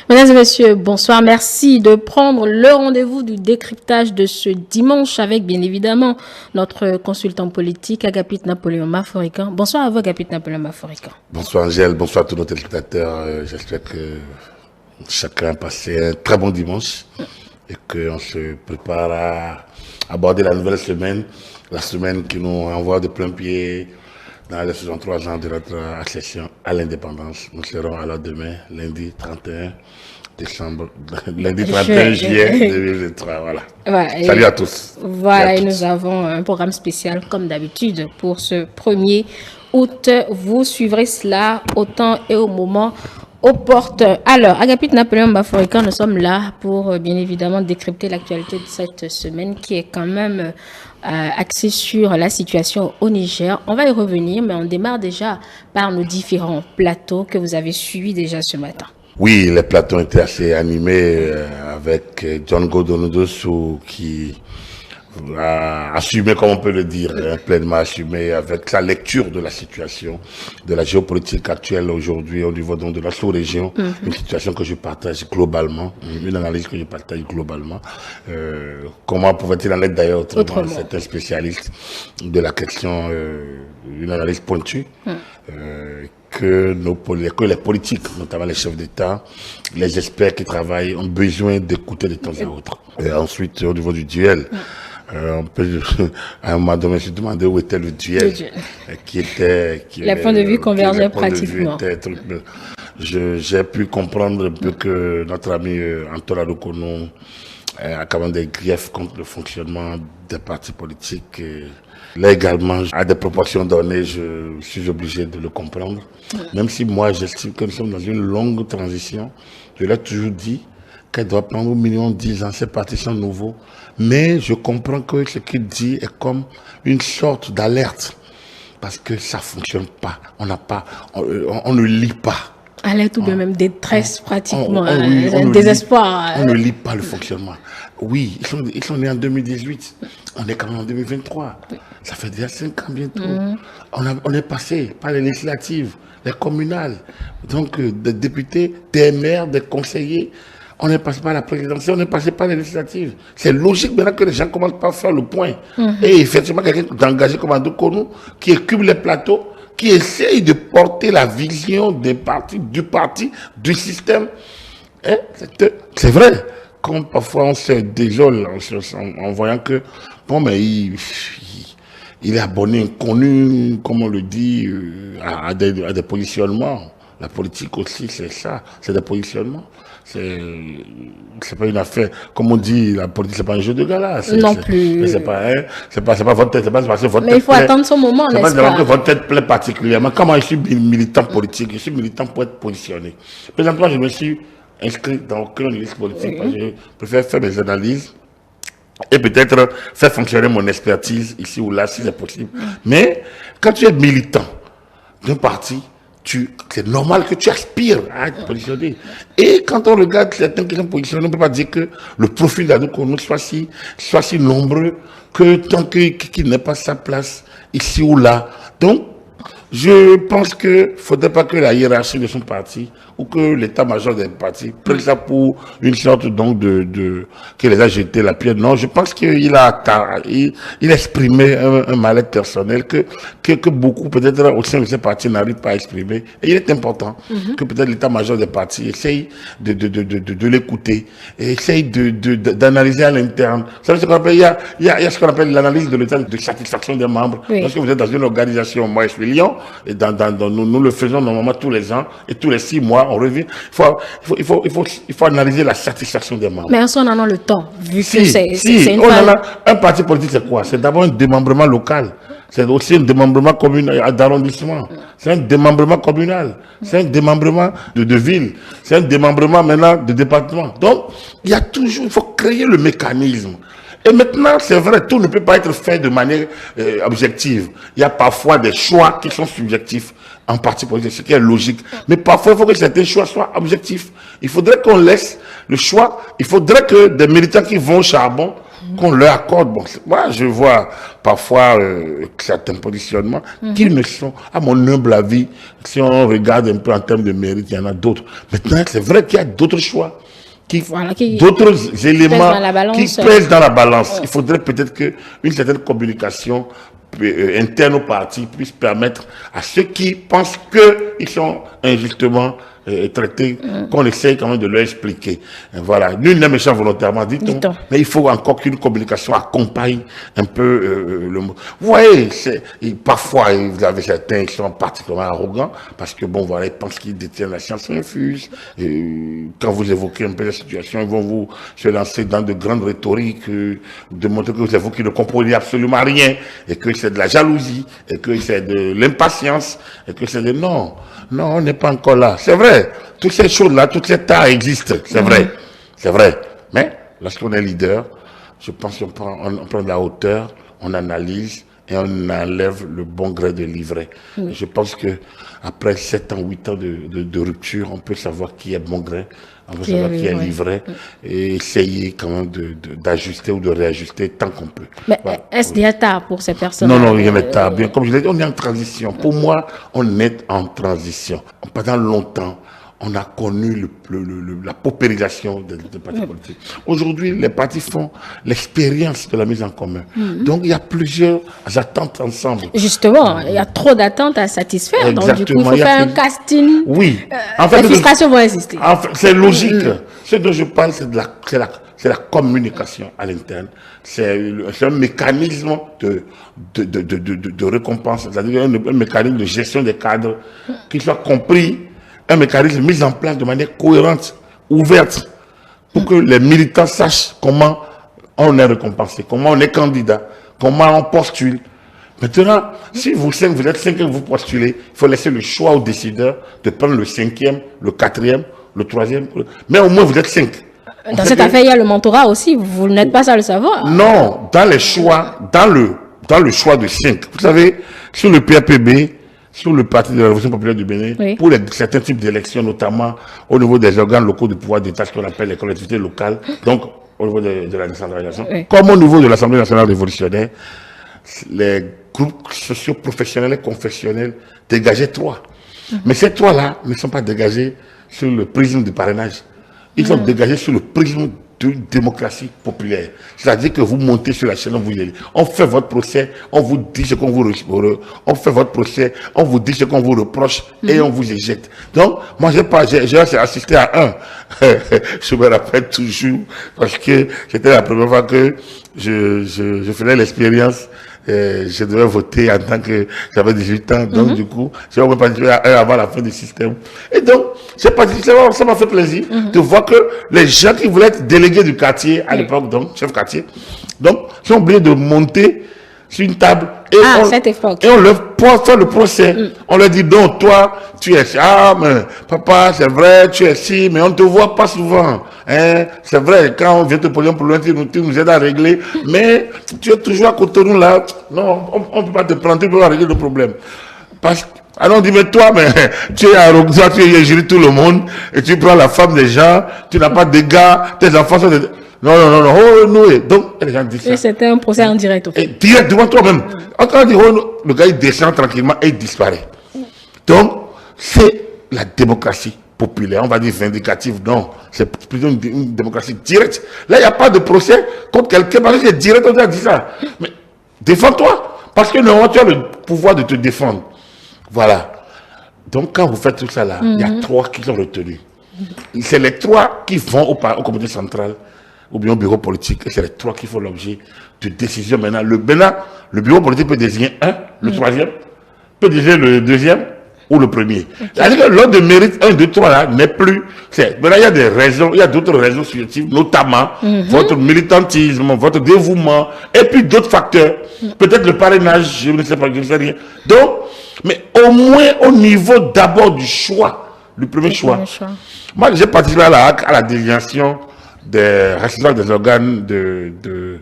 Mesdames et messieurs, bonsoir. Merci de prendre le rendez-vous du décryptage de ce dimanche avec, bien évidemment, notre consultant politique, Agapit Napoléon Maforican. Bonsoir à vous, Agapit Napoléon Maforican. Bonsoir Angèle, bonsoir à tous nos téléspectateurs. J'espère que chacun a passé un très bon dimanche et qu'on se prépare à aborder la nouvelle semaine, la semaine qui nous envoie de plein pied dans les 63 ans de notre accession à l'indépendance. Nous serons alors demain, lundi 31 décembre, lundi 31 juillet 2023. Voilà. Salut à tous. Voilà, et nous avons un programme spécial comme d'habitude pour ce 1er août. Vous suivrez cela au temps et au moment opportun. Alors, Agapit Napoléon Maforican, nous sommes là pour bien évidemment décrypter l'actualité de cette semaine qui est quand même axée sur la situation au Niger. On va y revenir, mais on démarre déjà par nos différents plateaux que vous avez suivis déjà ce matin. Oui, les plateaux étaient assez animés avec John Godonodosu qui a assumé, comme on peut le dire, pleinement assumé avec sa lecture de la situation, de la géopolitique actuelle aujourd'hui au niveau donc de la sous-région, une situation que je partage globalement, une analyse que je partage globalement. Comment pouvait-il en être d'ailleurs autrement? C'est un spécialiste de la question, une analyse pointue. Que les politiques, notamment les chefs d'État, les experts qui travaillent, ont besoin d'écouter de temps à autre. Et ensuite, au niveau du duel, on peut, à un moment donné, se demander où était le duel. Les points de vue convergeaient pratiquement. J'ai pu comprendre un peu que notre ami Antola Rukono a quand même des griefs contre le fonctionnement des partis politiques. Là également, à des proportions données, je suis obligé de le comprendre. Même si moi, j'estime que nous sommes dans une longue transition, je l'ai toujours dit, qu'elle doit prendre au minimum 10 ans. Ces partis sont nouveaux. Mais je comprends que ce qu'il dit est comme une sorte d'alerte. Parce que ça ne fonctionne pas. On ne lit pas. Alerte ou bien même détresse pratiquement, un désespoir. On ne lit pas le fonctionnement. Oui, ils sont nés en 2018. On est quand même en 2023. Ça fait déjà 5 ans bientôt. On est passé par les législatives, les communales, donc des députés, des maires, des conseillers. On est passé par la présidentielle, on est passé par les législatives. C'est logique maintenant que les gens commencent par faire le point. Et effectivement, quelqu'un d'engagé comme Ando Konou, qui occupe les plateaux, qui essaye de porter la vision des partis, du système. C'est vrai. Comme parfois on se désole en voyant que, bon, mais il est abonné, connu, comme on le dit, à des positionnements. La politique aussi, c'est ça, c'est des positionnements. C'est pas une affaire, comme on dit, la politique, c'est pas un jeu de gala. Non plus. C'est pas votre tête, c'est pas parce que votre tête. Mais il faut attendre son moment, n'est-ce pas? C'est pas que votre tête plaît particulièrement. Comment je suis militant politique, je suis militant pour être positionné. Présentement, je me suis inscrit dans aucune liste politique parce que je préfère faire mes analyses et peut-être faire fonctionner mon expertise ici ou là si c'est possible. Mais quand tu es militant d'un parti, c'est normal que tu aspires à être positionné. Et quand on regarde certains qui sont positionnés, on ne peut pas dire que le profil d'Ado Konou soit si nombreux que tant qu'il n'ait pas sa place ici ou là. Donc, je pense qu'il ne faudrait pas que la hiérarchie de son parti ou que l'état-major des partis prenne ça pour une sorte donc que les a jeté la pierre. Non, je pense qu'il il exprimait un mal-être personnel que beaucoup, peut-être au sein de ces partis, n'arrivent pas à exprimer. Et il est important que peut-être l'état-major des partis essaye de l'écouter et essaye d'analyser à l'interne. Vous savez ce qu'on appelle, il y a ce qu'on appelle l'analyse de l'état de satisfaction des membres. Oui. Lorsque vous êtes dans une organisation, moi je suis Lyon, et nous le faisons normalement tous les ans, et tous les 6 mois, on revient. Il faut analyser la satisfaction des membres. Mais est-ce qu'on en a le temps, vu que c'est une un parti politique, c'est quoi? C'est d'abord un démembrement local. C'est aussi un démembrement communal d'arrondissement. C'est un démembrement communal. C'est un démembrement de ville. C'est un démembrement maintenant de département. Donc, il faut créer le mécanisme. Et maintenant, c'est vrai, tout ne peut pas être fait de manière objective. Il y a parfois des choix qui sont subjectifs en parti politique, ce qui est logique. Mais parfois, il faut que certains choix soient objectifs. Il faudrait qu'on laisse le choix. Il faudrait que des militants qui vont au charbon qu'on leur accorde. Bon, moi, je vois parfois certains positionnements qui ne sont, à mon humble avis, si on regarde un peu en termes de mérite, il y en a d'autres. Maintenant, c'est vrai qu'il y a d'autres choix. D'autres éléments qui pèsent dans la balance. Il faudrait peut-être qu'une certaine communication interne au parti puisse permettre à ceux qui pensent qu'ils sont injustement traités, qu'on essaye quand même de leur expliquer. Voilà. Nul n'est méchant volontairement, dit-on. Mais il faut encore qu'une communication accompagne un peu le mot. Vous voyez, parfois, vous avez certains qui sont particulièrement arrogants, parce que, bon, voilà, ils pensent qu'ils détiennent la science infuse. Quand vous évoquez un peu la situation, ils vont vous se lancer dans de grandes rhétoriques, de montrer que vous qui ne comprenez absolument rien, et que c'est de la jalousie, et que c'est de l'impatience, et que c'est de non, on n'est pas encore là. C'est vrai. Toutes ces choses-là, toutes ces tas existent, c'est vrai, c'est vrai. Mais lorsqu'on est leader, je pense qu'on prend de la hauteur, on analyse et on enlève le bon gré de livret. Je pense que après 7 ans, 8 ans de rupture, on peut savoir qui est bon gré, on peut savoir qui est livré et essayer quand même d'ajuster ou de réajuster tant qu'on peut. Mais est-ce déjà tard pour ces personnes? Non, rien n'est tard. Bien, comme je l'ai dit, on est en transition. Pour moi, on est en transition. Pendant longtemps, on a connu la paupérisation des partis politiques. Aujourd'hui, les partis font l'expérience de la mise en commun. Donc, il y a plusieurs attentes ensemble. Justement, il y a trop d'attentes à satisfaire. Exactement. Donc, du coup, il faut faire un casting. Oui. En fait, les frustrations vont exister. En fait, c'est logique. Ce dont je parle, c'est la communication à l'interne. C'est un mécanisme de récompense, c'est-à-dire un mécanisme de gestion des cadres qui soit compris, un mécanisme mis en place de manière cohérente, ouverte, pour que les militants sachent comment on est récompensé, comment on est candidat, comment on postule. Maintenant, si vous êtes 5 et vous postulez, il faut laisser le choix aux décideurs de prendre le 5e, le 4e, le 3e, mais au moins vous êtes 5. Dans cette affaire, il y a le mentorat aussi, vous n'êtes pas à le savoir. Non, dans les choix, dans le choix de 5. Vous savez, sur le PAPB, sur le Parti de la Révolution populaire du Bénin, pour certains types d'élections, notamment au niveau des organes locaux de pouvoir d'État, ce qu'on appelle les collectivités locales, donc au niveau de la décentralisation, comme au niveau de l'Assemblée nationale révolutionnaire, les groupes socio-professionnels et confessionnels dégageaient 3. Mais ces 3-là ne sont pas dégagés sur le prisme du parrainage. Ils sont dégagés sur le prisme de démocratie populaire. C'est-à-dire que vous montez sur la chaîne, on fait votre procès, on vous dit ce qu'on vous on fait votre procès, on vous dit ce qu'on vous reproche et on vous éjecte. Donc, moi, j'ai assisté à un. Je me rappelle toujours parce que c'était la première fois que je faisais l'expérience. Je devais voter en tant que j'avais 18 ans, donc du coup, je vais participer à un avant la fin du système. Et donc, ça m'a fait plaisir de voir que les gens qui voulaient être délégués du quartier, à l'époque, donc, chef quartier, donc, sont obligés de monter sur une table et on leur fait le procès. On leur dit, donc, toi, tu es mais papa, c'est vrai, tu es si, mais on ne te voit pas souvent. Hein? C'est vrai, quand on vient te poser un problème, tu nous aides à régler, mais tu es toujours à côté de nous là. Non, on ne peut pas te prendre, tu peux pas régler le problème. Alors on dit, mais toi, tu es arrogant, tu es injurié tout le monde, et tu prends la femme des gens, tu n'as pas de gars, tes enfants sont des... Non, oh, non, donc, les gens disent ça. C'était un procès en direct, au fait. Et direct devant toi-même. En train de dire, oh, le gars, il descend tranquillement et il disparaît. Donc, c'est la démocratie populaire, on va dire vindicative, non. C'est plutôt une démocratie directe. Là, il n'y a pas de procès contre quelqu'un, parce que c'est direct, on a dit ça. Mais, défends-toi, parce que non, tu as le pouvoir de te défendre. Voilà. Donc, quand vous faites tout ça là, il y a 3 qui sont retenus. C'est les 3 qui vont au comité central ou bien au bureau politique, et c'est les 3 qui font l'objet de décisions maintenant. Le bureau politique peut désigner un, le 3e, peut désigner le 2e ou le 1er. C'est-à-dire que l'ordre de mérite 1, 2, 3 là n'est plus. Maintenant, il y a des raisons, il y a d'autres raisons subjectives, notamment votre militantisme, votre dévouement, et puis d'autres facteurs. Peut-être le parrainage, je ne sais pas, je ne sais rien. Donc, mais au moins au niveau d'abord du choix, le premier choix. Moi, j'ai participé à la désignation des responsables des organes de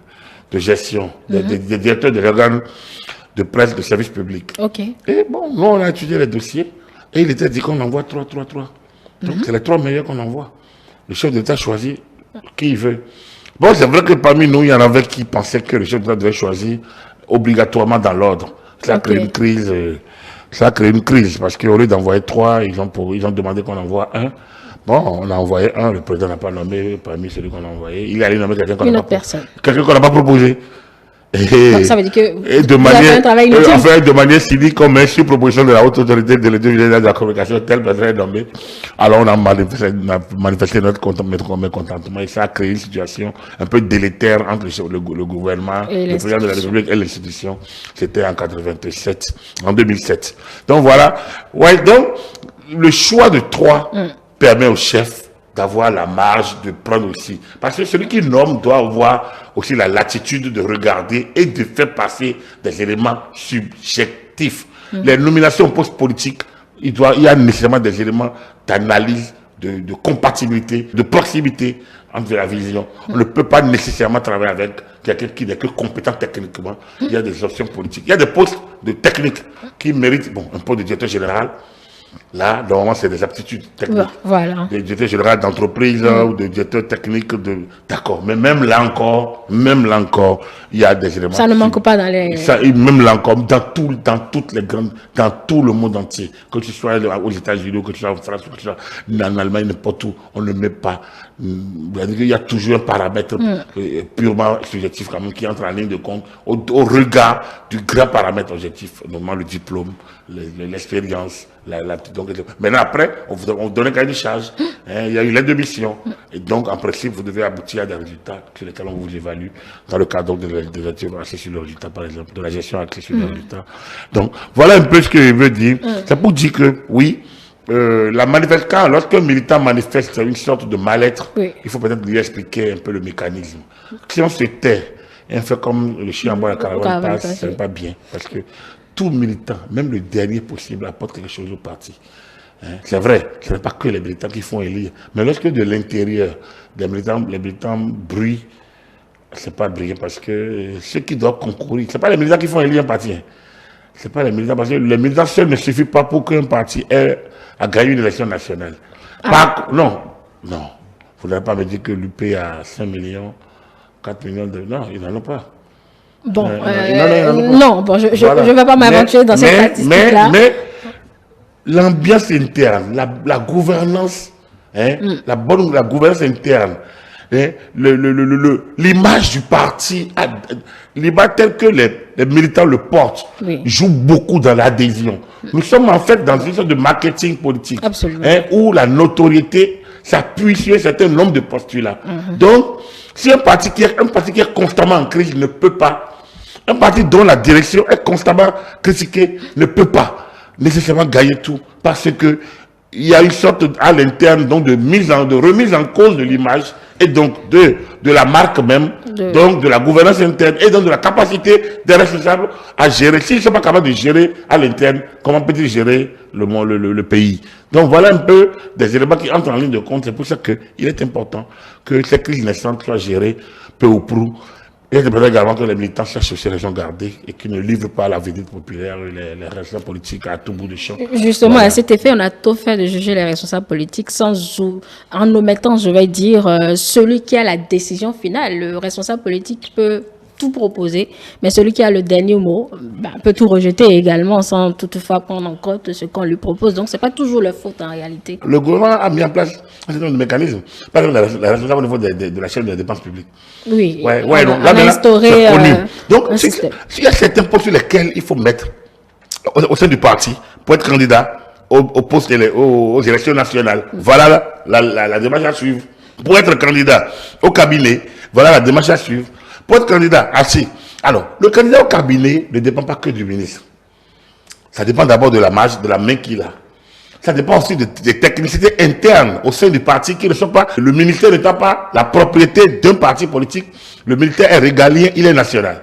gestion, des directeurs des organes de presse, de service public. Et bon, nous, on a étudié les dossiers et il était dit qu'on envoie 3. Donc, c'est les 3 meilleurs qu'on envoie. Le chef d'État choisit qui il veut. Bon, c'est vrai que parmi nous, il y en avait qui pensaient que le chef d'État devait choisir obligatoirement dans l'ordre. Ça a créé une crise. Ça a créé une crise parce qu'au lieu d'envoyer 3, ils ont demandé qu'on envoie un. Bon, on a envoyé un, le président n'a pas nommé parmi celui qu'on a envoyé. Il est allé nommer quelqu'un qu'on n'a pas proposé. Donc, ça veut dire que de manière cynique, comme sur proposition de la haute autorité de la communication, tel personne est nommé. Alors on a manifesté notre mécontentement et ça a créé une situation un peu délétère entre le gouvernement, le président de la République et l'institution. C'était en 2007. Donc voilà. Ouais, donc le choix de 3 permet au chef d'avoir la marge de prendre aussi. Parce que celui qui nomme doit avoir aussi la latitude de regarder et de faire passer des éléments subjectifs. Les nominations au poste politique, il y a nécessairement des éléments d'analyse, de compatibilité, de proximité entre la vision. On ne peut pas nécessairement travailler avec quelqu'un qui n'est que compétent techniquement. Il y a des options politiques. Il y a des postes de technique qui méritent, un poste de directeur général. Là, normalement, c'est des aptitudes techniques. Voilà. Des directeurs généraux d'entreprise ou des directeurs techniques d'accord. Mais même là encore, il y a des éléments. Ça ne manque pas dans les. Même là encore, dans toutes les grandes, dans tout le monde entier. Que tu sois aux États-Unis, que tu sois en France, que tu sois en Allemagne, n'importe où, on ne met pas. Il y a toujours un paramètre purement subjectif quand même qui entre en ligne de compte au regard du grand paramètre objectif, notamment le diplôme, l'expérience. Donc, maintenant, après, on vous donne un cahier de charge. Il y a une lettre de mission. Et donc, en principe, vous devez aboutir à des résultats sur lesquels on vous évalue dans le cadre de la gestion axée sur le résultat, par exemple, de la gestion axée sur le résultat. Donc, voilà un peu ce que je veux dire. C'est pour dire que, oui, lorsqu'un militant manifeste une sorte de mal-être, il faut peut-être lui expliquer un peu le mécanisme. Si on se tait et on fait comme le chien en bas la caravane passe, ce n'est pas bien. Parce que tout militant, même le dernier possible, apporte quelque chose au parti. C'est vrai, ce n'est pas que les militants qui font élire. Mais lorsque de l'intérieur, les militants bruit, c'est pas brillant parce que ceux qui doivent concourir, ce n'est pas les militants qui font élire un parti. C'est pas les militants, parce que les militants seuls ne suffisent pas pour qu'un parti ait à gagner une élection nationale. Non. Vous n'allez pas me dire que l'UP a 5 millions, 4 millions de... Non, ils n'en ont pas. Bon, je ne vais pas m'aventurer dans cette statistique-là. Mais l'ambiance interne, la gouvernance, la gouvernance interne, l'image du parti, l'image telle que les militants le portent, joue beaucoup dans l'adhésion. Nous sommes en fait dans une sorte de marketing politique, où la notoriété s'appuie sur un certain nombre de postulats. Donc, si un parti qui est constamment en crise ne peut pas, un parti dont la direction est constamment critiquée ne peut pas nécessairement gagner tout, parce que il y a une sorte à l'interne donc de remise en cause de l'image et donc de la marque même, donc de la gouvernance interne et donc de la capacité des responsables à gérer. S'ils ne sont pas capables de gérer à l'interne, comment peut-ils gérer le pays? Donc voilà un peu des éléments qui entrent en ligne de compte. C'est pour ça qu'il est important que ces crises naissantes soient gérées peu ou prou. Il est important également que les militants sachent aussi raison garder et qu'ils ne livrent pas la vedette populaire, les responsables politiques à tout bout de champ. Justement, à cet effet, on a tôt fait de juger les responsables politiques en omettant, je vais dire, celui qui a la décision finale. Le responsable politique peut tout proposer, mais celui qui a le dernier mot peut tout rejeter également sans toutefois prendre en compte ce qu'on lui propose. Donc, ce n'est pas toujours leur faute en réalité. Le gouvernement a mis en place un certain nombre de mécanismes. Par exemple, la responsable au niveau de la chaîne de dépenses publiques. Oui, on a instauré donc, il y a certains postes sur lesquels il faut mettre au sein du parti pour être candidat aux élections nationales. Voilà la démarche à suivre. Pour être candidat au cabinet, voilà la démarche à suivre. Pour être candidat, alors, le candidat au cabinet ne dépend pas que du ministre. Ça dépend d'abord de la marge, de la main qu'il a. Ça dépend aussi des technicités internes au sein du parti qui ne sont pas... Le ministère n'étant pas la propriété d'un parti politique. Le militaire est régalien, il est national.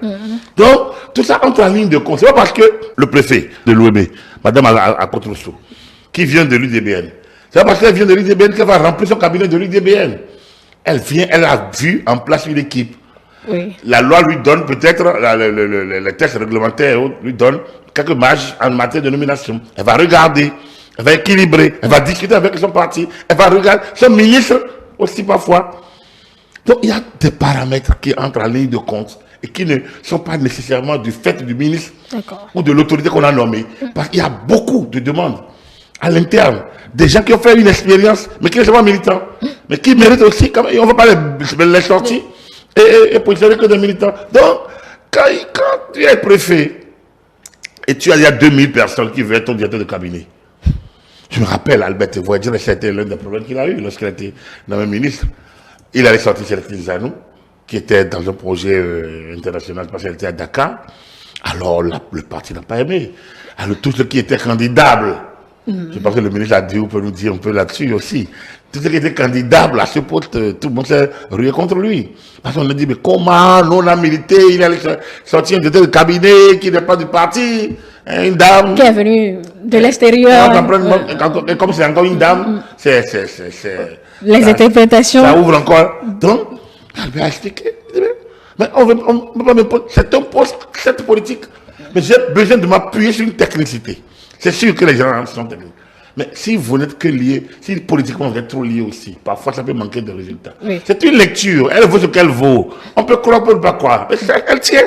Donc, tout ça entre en ligne de compte. C'est pas parce que le préfet de l'OEB, Madame Akotrosso, qui vient de l'UDBN, c'est pas parce qu'elle vient de l'UDBN qu'elle va remplir son cabinet de l'UDBN. Elle a vu en place une équipe. Oui. La loi lui donne peut-être, les textes réglementaires lui donnent quelques marges en matière de nomination. Elle va regarder, elle va équilibrer, elle va discuter avec son parti, elle va regarder son ministre aussi parfois. Donc, il y a des paramètres qui entrent en ligne de compte et qui ne sont pas nécessairement du fait du ministre ou de l'autorité qu'on a nommée. Parce qu'il y a beaucoup de demandes à l'interne. Des gens qui ont fait une expérience, mais qui ne sont pas militants, mais qui méritent aussi, quand même, et on ne va pas les sortir et positionner que des militants. Donc, quand tu es préfet et il y a 2000 personnes qui veulent être ton directeur de cabinet, je me rappelle, Albert Voyageur, c'était l'un des problèmes qu'il a eu lorsqu'il était nommé ministre. Il allait sortir Célestine Zanou, qui était dans un projet international parce qu'elle était à Dakar. Alors, le parti n'a pas aimé. Alors, tout ce qui était candidable, je pense que le ministre a dit, on peut nous dire un peu là-dessus aussi. Tout ce qui était candidable à ce poste, tout le monde s'est rué contre lui. Parce qu'on a dit, mais comment on a milité, il allait sortir un directeur de cabinet qui n'est pas du parti, une dame. Qui est venue de l'extérieur. Et comme c'est encore une dame, les interprétations. Ça ouvre encore. Donc, Albert a expliqué. Mais c'est un poste, cette politique. Mais j'ai besoin de m'appuyer sur une technicité. C'est sûr que les gens sont techniques. Mais si vous n'êtes que lié, si politiquement vous êtes trop lié aussi, parfois ça peut manquer de résultats. Oui. C'est une lecture, elle vaut ce qu'elle vaut. On peut croire, on peut ne pas croire. Mais elle tient.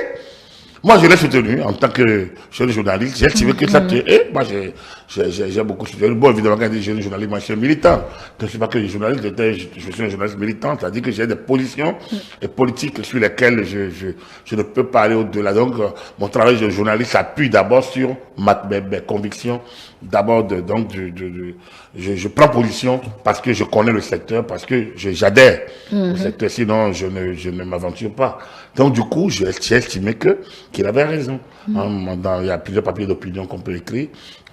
Moi, je l'ai soutenu en tant que jeune journaliste. J'ai estimé que ça tient. Et moi, j'ai beaucoup soutenu. Bon, évidemment, quand je dis jeune journaliste, moi, je suis un militant. Donc, je ne suis pas que journaliste, je suis un journaliste militant. C'est-à-dire que j'ai des positions et politiques sur lesquelles je ne peux pas aller au-delà. Donc, mon travail de journaliste s'appuie d'abord sur mes convictions. D'abord, je prends position parce que je connais le secteur, parce que j'adhère au secteur. Sinon, je ne m'aventure pas. Donc, du coup, j'ai estimé qu'il avait raison. Il y a plusieurs papiers d'opinion qu'on peut écrire.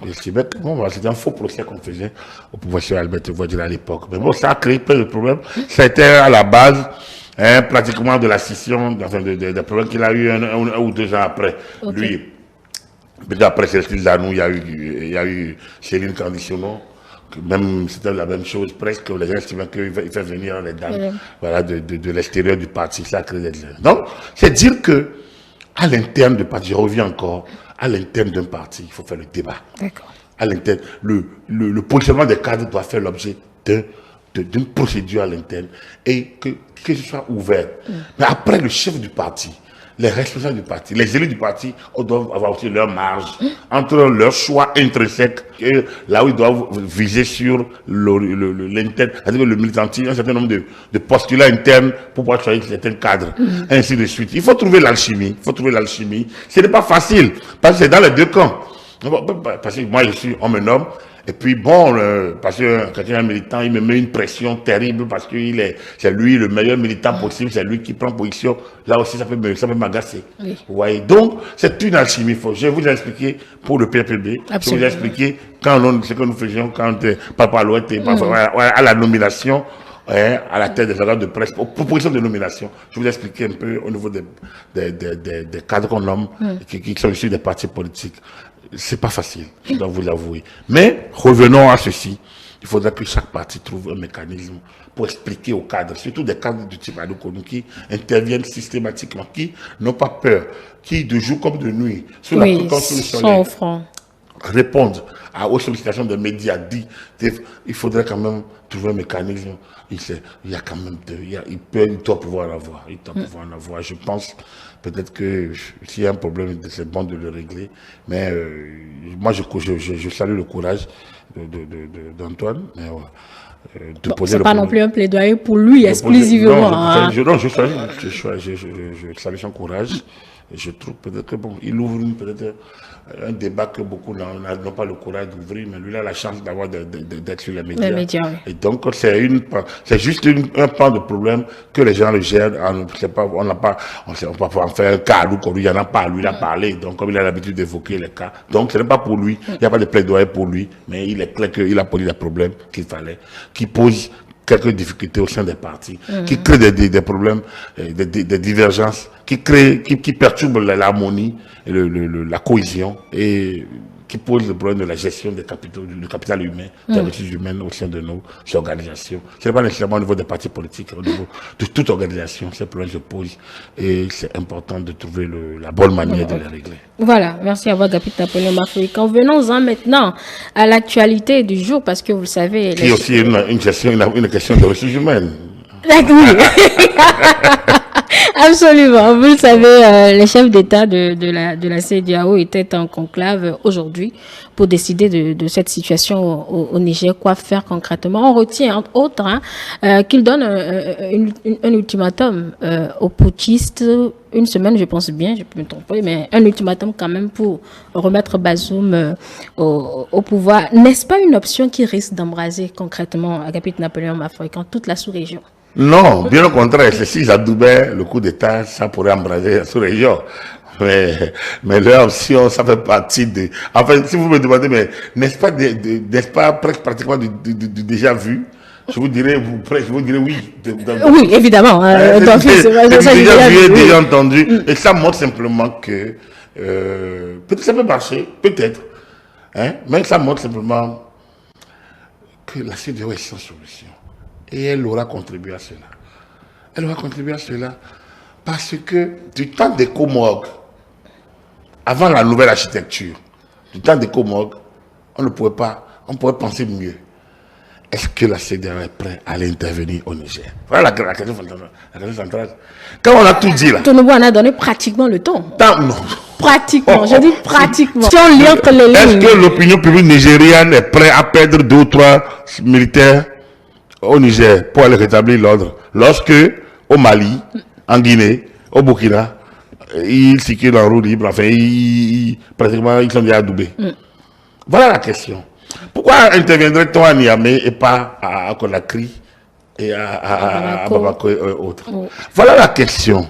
J'estimais que c'était un faux procès qu'on faisait au professeur Albert Voyageur à l'époque. Mais bon, ça a créé plein de problèmes. Ça a été à la base pratiquement de la scission, des problèmes qu'il a eu un ou 2 ans après. Okay. Lui, après Célestine Zanou, il y a eu Céline Canditionneau. Même c'était la même chose presque. Les gens estimaient qu'il fait venir les dames voilà, de l'extérieur du parti. Ça crée des... Donc, c'est dire que à l'interne du parti, je reviens encore, à l'interne d'un parti, il faut faire le débat. D'accord. À l'interne, le positionnement des cadres doit faire l'objet d'une procédure à l'interne et que ce soit ouvert. Mais après, le chef du parti, les responsables du parti, les élus du parti, doivent avoir aussi leur marge entre leur choix intrinsèque et là où ils doivent viser sur l'interne, c'est-à-dire le militantisme, un certain nombre de postulats internes pour pouvoir choisir certains cadres, ainsi de suite. Il faut trouver l'alchimie. Ce n'est pas facile, parce que c'est dans les deux camps. Parce que moi, on me nomme. Et puis bon, parce que quelqu'un est militant, il me met une pression terrible parce que c'est lui le meilleur militant possible, c'est lui qui prend position. Là aussi, ça peut m'agacer. Oui. Vous voyez. Donc, c'est une alchimie. Je vais vous expliquer pour le PPB. Absolument. Je vais vous expliquer ce que nous faisions quand Papa Alouette à la nomination, à la tête des organes de presse, pour proposition de nomination. Je vais vous expliquer un peu au niveau des cadres qu'on nomme, qui sont issus des partis politiques. C'est pas facile, je dois vous l'avouer. Mais revenons à ceci. Il faudrait que chaque parti trouve un mécanisme pour expliquer aux cadres, surtout des cadres du type Adoukonou, qui interviennent systématiquement, qui n'ont pas peur, qui de jour comme de nuit, sous la pluie comme sous le soleil, répondent aux sollicitations des médias. Il faudrait quand même trouver un mécanisme. Il y a quand même il doit pouvoir en avoir. Il doit pouvoir en avoir. Je pense peut-être que s'il y a un problème, c'est bon de le régler. Mais moi, je salue le courage d'Antoine. C'est pas non plus un plaidoyer pour lui exclusivement. Je salue son courage. Et je trouve peut-être que il ouvre peut-être un débat que beaucoup n'ont pas le courage d'ouvrir, mais lui a la chance d'être sur les médias. Oui. Et donc c'est juste un pan de problème que les gens le gèrent. On va pas en faire un cas où il n'y en a pas, lui il a parlé, donc comme il a l'habitude d'évoquer les cas. Donc ce n'est pas pour lui, il n'y a pas de plaidoyer pour lui, mais il est clair qu'il a posé les problèmes qu'il fallait, qui posent quelques difficultés au sein des partis, qui créent des problèmes, des divergences, qui perturbent l'harmonie, la cohésion et qui posent le problème de la gestion du capital humain, des ressources humaines au sein de nos organisations. Ce n'est pas nécessairement au niveau des partis politiques, au niveau de toute organisation, ces problèmes se posent et c'est important de trouver la bonne manière de les régler. Voilà, merci à vous, Agapit Napoléon Mafoikan. Venons-en maintenant à l'actualité du jour, parce que vous le savez... Qui est aussi une question de ressources humaines. Oui. Absolument. Vous le savez, les chefs d'État de la CEDEAO étaient en conclave aujourd'hui pour décider de cette situation au Niger. Quoi faire concrètement? On retient, entre autres, qu'ils donnent un ultimatum aux putschistes. Une semaine, je pense bien, je peux me tromper, mais un ultimatum quand même pour remettre Bazoum au pouvoir. N'est-ce pas une option qui risque d'embraser concrètement, Agapit Napoléon Mafoikan, toute la sous-région? Non, bien au contraire, c'est s'ils adoubaient le coup d'État, ça pourrait embraser la sous-région. Mais leur option, ça fait partie de... Enfin, si vous me demandez, mais n'est-ce pas presque pratiquement du déjà vu? Je vous dirais oui. Oui, évidemment. C'est déjà vu, déjà entendu. Et ça montre simplement que peut-être ça peut marcher, peut-être. Hein, mais ça montre simplement que la CEDEAO est sans solution. Et elle aura contribué à cela. Elle aura contribué à cela parce que du temps des Comores, avant la nouvelle architecture, du temps des Comores, on pouvait penser mieux. Est-ce que la CEDEAO est prête à aller intervenir au Niger? Voilà la question centrale. Quand on a tout dit là. Tonobou en a donné pratiquement le ton. Non. Pratiquement, je dis pratiquement. Si on lit entre les lignes. Est-ce que l'opinion publique nigérienne est prête à perdre 2 ou 3 militaires au Niger pour aller rétablir l'ordre? Lorsque, au Mali, en Guinée, au Burkina, ils circulent en roue libre, enfin, pratiquement, ils sont déjà adoubés. Voilà la question. Pourquoi interviendrait-on à Niamey et pas à Conakry et à Bamako et autres? Voilà la question.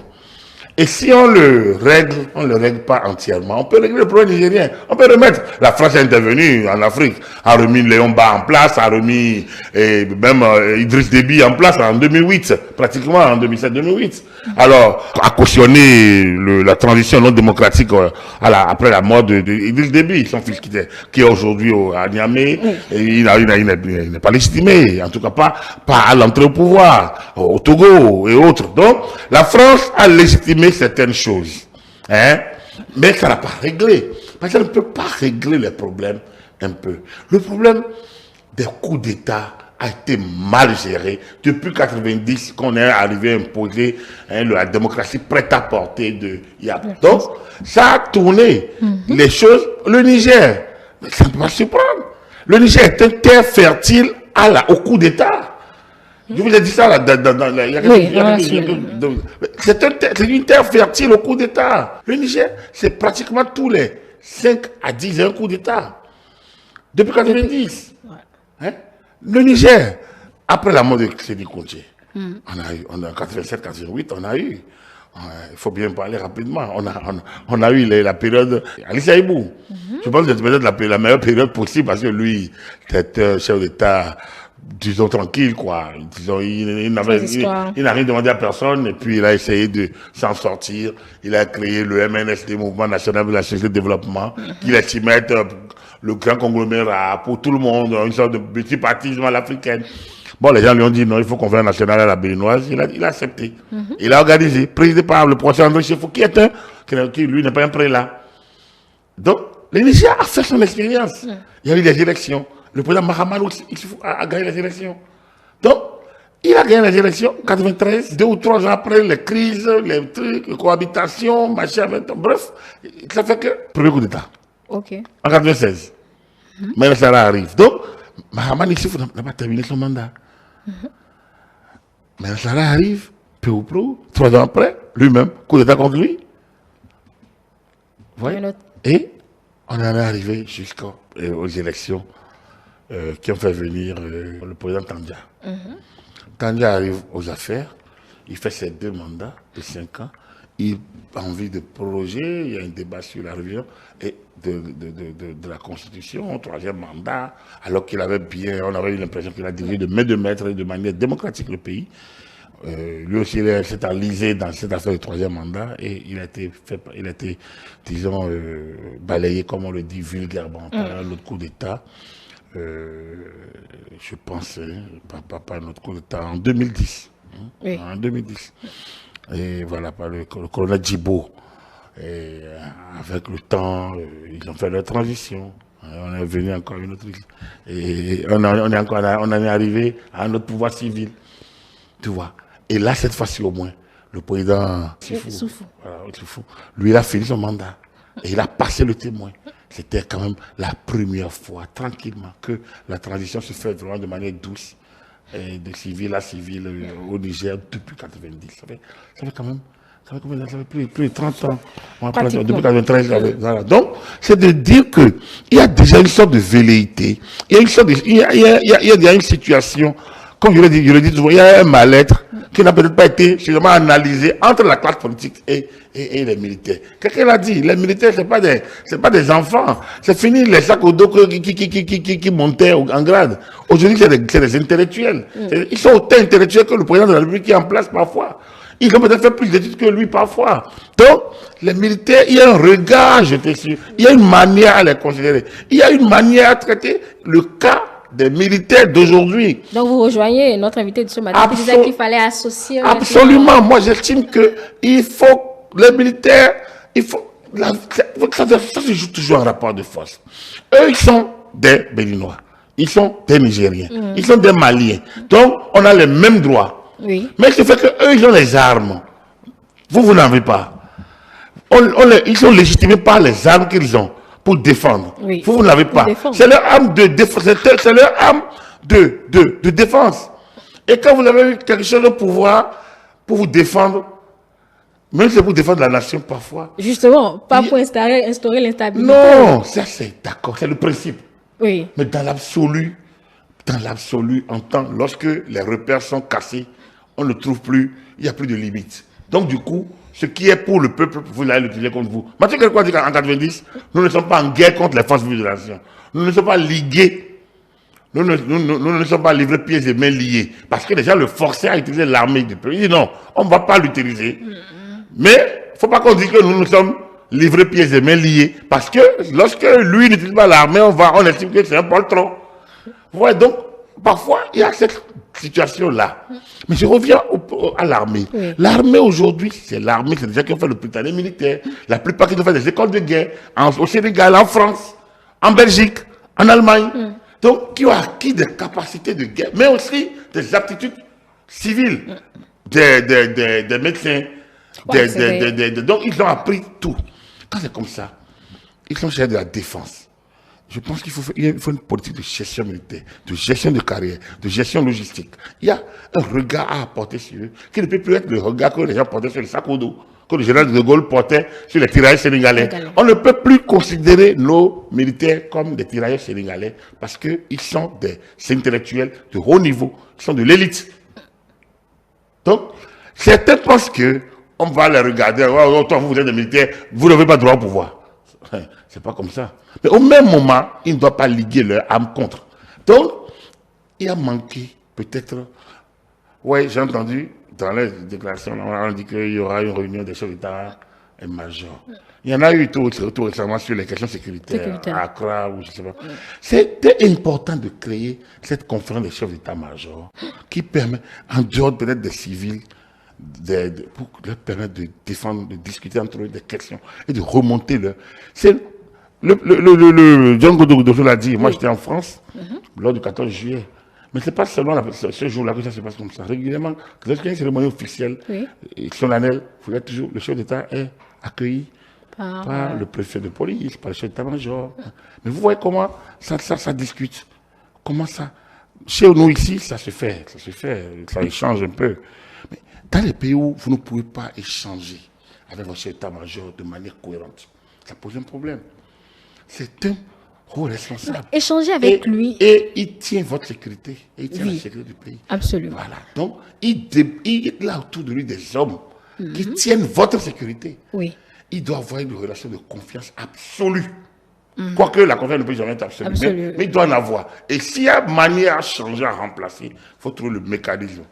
Et si on le règle pas entièrement, on peut régler le problème nigérien. On peut remettre. La France est intervenue en Afrique, a remis Léon Ba en place, a remis même Idriss Déby en place en 2008, pratiquement en 2007-2008. Alors, a cautionné la transition non démocratique après la mort d'Idriss Déby, son fils qui est aujourd'hui à Niamey. Et il n'est pas légitimé, en tout cas pas à l'entrée au pouvoir, au Togo et autres. Donc, la France a légitimé certaines choses, hein, mais ça n'a pas réglé. Parce qu'elle ne peut pas régler les problèmes un peu. Le problème des coups d'État a été mal géré depuis 1990 qu'on est arrivé à imposer la démocratie prête à porter de YAP. Donc, ça a tourné les choses. Le Niger, mais ça ne peut pas surprendre. Le Niger est une terre fertile au coup d'État. Je vous ai dit ça là, c'est une terre fertile au coup d'État. Le Niger, c'est pratiquement tous les 5 à 10 ans un coup d'État. Depuis 1990. Hein? Le Niger, après la mort de Sédi Koundé, en 87-88, on a eu. Il faut bien parler rapidement. On a eu la période Ali Saïbou. Je pense que c'est peut-être la meilleure période possible parce que lui, c'était un chef d'État, disons, tranquille, quoi. Disons, il n'a rien demandé à personne et puis il a essayé de s'en sortir. Il a créé le MNSD, Mouvement National de la Société de Développement, qu'il estimait être le grand conglomérat pour tout le monde, une sorte de multipartisme à l'africaine. Bon, les gens lui ont dit non, il faut qu'on fasse un national à la béninoise. Il a accepté. Il a organisé, présidé par le professeur André Chefou, qui lui n'est pas un prélat. Donc, le Niger a fait son expérience. Il y a eu des élections. Le président Mahamadou a gagné les élections. Donc, il a gagné les élections en 93, 2 ou 3 ans après, les crises, les trucs, les cohabitations, machin, bref, ça fait que premier coup d'État. Okay. En 96. Mais ça arrive. Donc, Mahamadou n'a pas terminé son mandat. Mais ça arrive, peu ou prou, 3 ans après, lui-même, coup d'État contre lui. Ouais. Et on en est arrivé jusqu'aux élections qui ont fait venir le président Tandja. Tandja arrive aux affaires, il fait ses 2 mandats de 5 ans, il a envie de proroger, il y a un débat sur la révision et de la Constitution, 3e mandat, alors qu'il avait on avait eu l'impression qu'il a dirigé de main de maître et de manière démocratique le pays. Lui aussi, il s'est enlisé dans cette affaire de 3e mandat et il a été disons, balayé, comme on le dit vulgairement, par l'autre coup d'État. Je pense, par notre coup d'État en 2010. Oui. En 2010. Et voilà, par le colonel Djibo. Et avec le temps, ils ont fait leur transition. On est venu encore une autre. Et on en est arrivé à un autre pouvoir civil. Tu vois. Et là, cette fois-ci au moins, le président Issoufou. Voilà, Issoufou, lui, il a fini son mandat. Et il a passé le témoin. C'était quand même la première fois, tranquillement, que la transition se fait vraiment de manière douce, de civil à civil au Niger depuis 90. Ça fait quand même, ça fait plus de 30 ans. Depuis 93, voilà. Donc, c'est de dire qu'il y a déjà une sorte de velléité. Il y a une sorte de, il y a une situation, comme je le dis souvent, il y a un mal-être qui n'a peut-être pas été suffisamment analysé entre la classe politique et les militaires. Quelqu'un l'a dit, les militaires, c'est pas des enfants. C'est fini les sacs au dos qui montaient en grade. Aujourd'hui, c'est des intellectuels. Ils sont autant intellectuels que le président de la République qui est en place parfois. Ils ont peut-être fait plus d'études que lui parfois. Donc, les militaires, il y a un regard, j'étais sûr. Il y a une manière à les considérer. Il y a une manière à traiter le cas des militaires d'aujourd'hui. Donc, vous rejoignez notre invité de ce matin qui disait qu'il fallait associer... Absolument. Moi, j'estime qu'il faut, les militaires, il faut, ça se joue toujours en rapport de force. Eux, ils sont des Béninois. Ils sont des Nigériens. Ils sont des Maliens. Donc, on a les mêmes droits. Oui. Mais ce fait qu'eux, ils ont les armes. Vous n'avez pas. Ils sont légitimés par les armes qu'ils ont pour défendre. Oui. Vous n'avez pas. C'est leur arme de défense. C'est leur arme de défense. Et quand vous avez eu quelque chose de pouvoir pour vous défendre, même si c'est pour défendre la nation parfois. Justement, pas pour instaurer l'instabilité. Non, ça c'est d'accord, c'est le principe. Oui. Mais dans l'absolu, lorsque les repères sont cassés, on ne trouve plus, il n'y a plus de limites. Donc du coup, ce qui est pour le peuple, vous allez l'utiliser contre vous. Mathieu Kekoa dit qu'en 90, nous ne sommes pas en guerre contre les forces vives de la nation. Nous ne sommes pas ligués. Nous ne sommes pas livrés pieds et mains liés. Parce que déjà le forçait à utiliser l'armée du pays. Il dit non, on ne va pas l'utiliser. Mais il ne faut pas qu'on dise que nous sommes livrés pieds et mains liés. Parce que lorsque lui n'utilise pas l'armée, on estime que c'est un poltron. Ouais, donc, parfois, il y a cette situation-là. Mais je reviens à l'armée. Oui. L'armée aujourd'hui, c'est des gens qui ont fait le plus d'années militaires. La plupart qui ont fait des écoles de guerre au Sénégal, en France, en Belgique, en Allemagne. Donc, qui ont acquis des capacités de guerre, mais aussi des aptitudes civiles, des médecins. Donc, ils ont appris tout. Quand c'est comme ça, ils sont chefs de la défense. Je pense qu'il faut une politique de gestion militaire, de gestion de carrière, de gestion logistique. Il y a un regard à apporter sur eux, qui ne peut plus être le regard que les gens portaient sur le sac au dos, que le général de Gaulle portait sur les tirailleurs sénégalais. On ne peut plus considérer nos militaires comme des tirailleurs sénégalais parce qu'ils sont des intellectuels de haut niveau, ils sont de l'élite. Donc, certains pensent qu'on va les regarder, oh, toi vous êtes des militaires, vous n'avez pas droit au pouvoir. C'est pas comme ça. Mais au même moment, ils ne doivent pas liguer leur âme contre. Donc, il a manqué, peut-être. Oui, j'ai entendu dans les déclarations, on dit qu'il y aura une réunion des chefs d'État et majors. Il y en a eu tout récemment sur les questions sécuritaires, à Accra ou je ne sais pas. C'était important de créer cette conférence des chefs d'État-major qui permet, en dehors peut-être des civils, pour leur permettre de défendre, de discuter entre eux des questions et de remonter leur. C'est le John Godo l'a dit. Moi, j'étais en France lors du 14 juillet. Mais ce n'est pas seulement ce jour-là que ça se passe comme ça. Régulièrement, lorsqu'il y a une cérémonie officielle et solennelle, le chef d'État est accueilli par le préfet de police, par le chef d'État-major. Mais vous voyez comment ça discute. Comment ça. Chez nous ici, ça se fait, ça échange un peu. Mais dans les pays où vous ne pouvez pas échanger avec votre chef d'état-major de manière cohérente, ça pose un problème. C'est un haut responsable. Échanger avec lui. Et il tient votre sécurité. Et il tient la sécurité du pays. Absolument. Voilà. Donc, il a autour de lui des hommes qui tiennent votre sécurité. Oui. Il doit avoir une relation de confiance absolue. Quoique la confiance ne peut jamais être absolue. Mais il doit en avoir. Et s'il y a manière à changer, à remplacer, il faut trouver le mécanisme.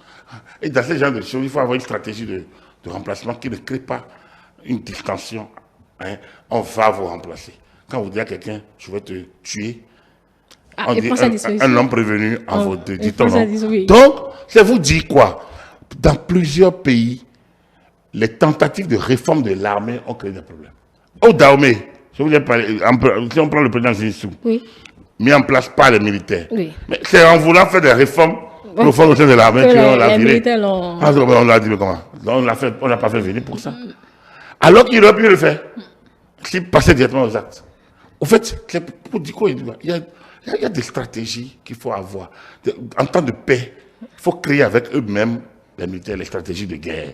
Et dans ce genre de choses, il faut avoir une stratégie de remplacement qui ne crée pas une distension. Hein. On va vous remplacer. Quand vous dites à quelqu'un, je vais te tuer, on dit un homme prévenu en vaut deux. Donc, ça vous dit quoi? Dans plusieurs pays, les tentatives de réforme de l'armée ont créé des problèmes. Au Dahomey, je vous ai parlé, si on prend le président Zissou, mis en place par les militaires, mais c'est en voulant faire des réformes profond au sein de l'armée qu'on l'a les viré. militaires l'ont- On l'a dit, mais comment? On l'a pas fait venir pour ça. Alors qu'il aurait pu le faire. S'il passait directement aux actes. Au fait, c'est pour dire quoi, il y a des stratégies qu'il faut avoir. En temps de paix, il faut créer avec eux-mêmes, les militaires, les stratégies de guerre.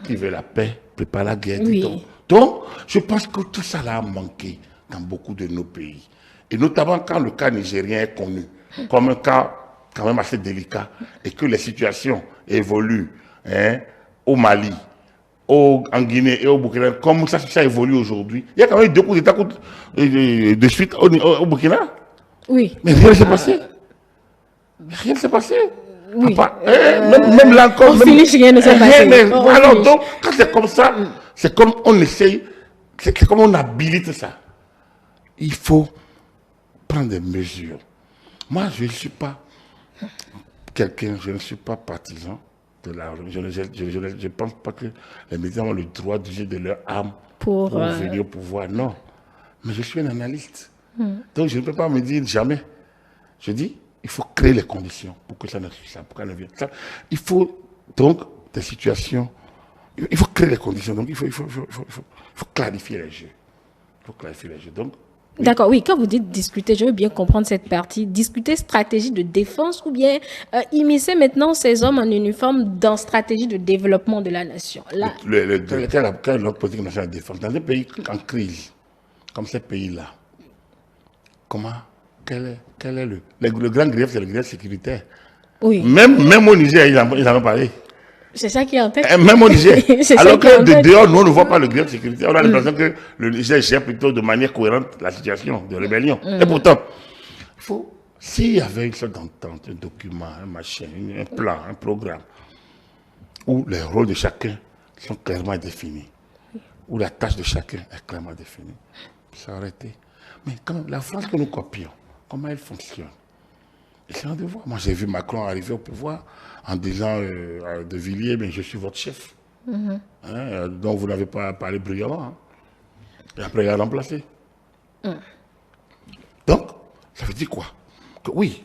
Qui veut la paix, prépare la guerre. Oui. dit-on. Donc, je pense que tout ça là a manqué dans beaucoup de nos pays. Et notamment quand le cas nigérien est connu comme un cas quand même assez délicat et que les situations évoluent au Mali, en Guinée et au Burkina, comme ça évolue aujourd'hui. Il y a quand même 2 coups d'État de suite au Burkina. Oui. Mais rien ne s'est passé. Rien ne s'est passé. Oui. Même là encore. Au finish, rien ne s'est passé. Alors, donc, quand c'est comme ça, c'est comme on essaye, c'est comme on habilite ça. Il faut prendre des mesures. Moi, je ne suis pas quelqu'un, je ne suis pas partisan de la religion. Je ne pense pas que les militaires ont le droit d'user de leur âme pour venir au pouvoir. Non. Mais je suis un analyste. Donc, je ne peux pas me dire jamais. Je dis, il faut créer les conditions pour que ça ne vienne. Il faut donc des situations. Il faut créer les conditions. Donc, il faut clarifier les jeux. Il faut clarifier les jeux. Donc, D'accord, oui, quand vous dites discuter, je veux bien comprendre cette partie. Discuter stratégie de défense ou bien immiscer maintenant ces hommes en uniforme dans stratégie de développement de la nation. Là, quelle est notre politique nationale de défense? Dans des pays en crise, comme ces pays-là, quel est le grand grief, c'est le grief sécuritaire. oui, Même au Niger, ils en ont parlé. c'est ça qui est en tête. Même au Niger. C'est ça Alors qui est en que de tête. dehors, nous, on ne voit pas le grief sécuritaire. On a l'impression que le Niger gère plutôt de manière cohérente la situation de rébellion. Et pourtant, s'il y avait une sorte d'entente, un document, un machin, un plan, un programme, où les rôles de chacun sont clairement définis, où la tâche de chacun est clairement définie, ça aurait été. Mais quand même, la France que nous copions, comment elle fonctionne? C'est un devoir. Moi, j'ai vu Macron arriver au pouvoir en disant de Villiers, mais je suis votre chef. Donc, vous n'avez pas parlé brillamment. Hein. Et après, il a remplacé. Donc, ça veut dire quoi? Que oui,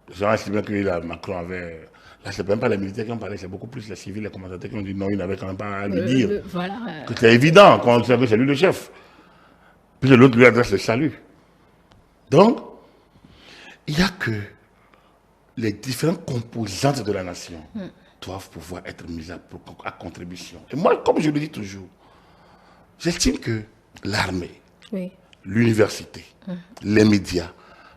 les gens estimaient que Macron avait... Là, ce n'est même pas les militaires qui ont parlé, c'est beaucoup plus les civils, les commentateurs qui ont dit non, il n'avait quand même pas à lui dire. Voilà. Que c'est évident, qu'on sait que c'est lui le chef. Puis l'autre lui adresse le salut. Donc, il n'y a que les différentes composantes de la nation doivent pouvoir être mises à contribution. Et moi, comme je le dis toujours, j'estime que l'armée, l'université, les médias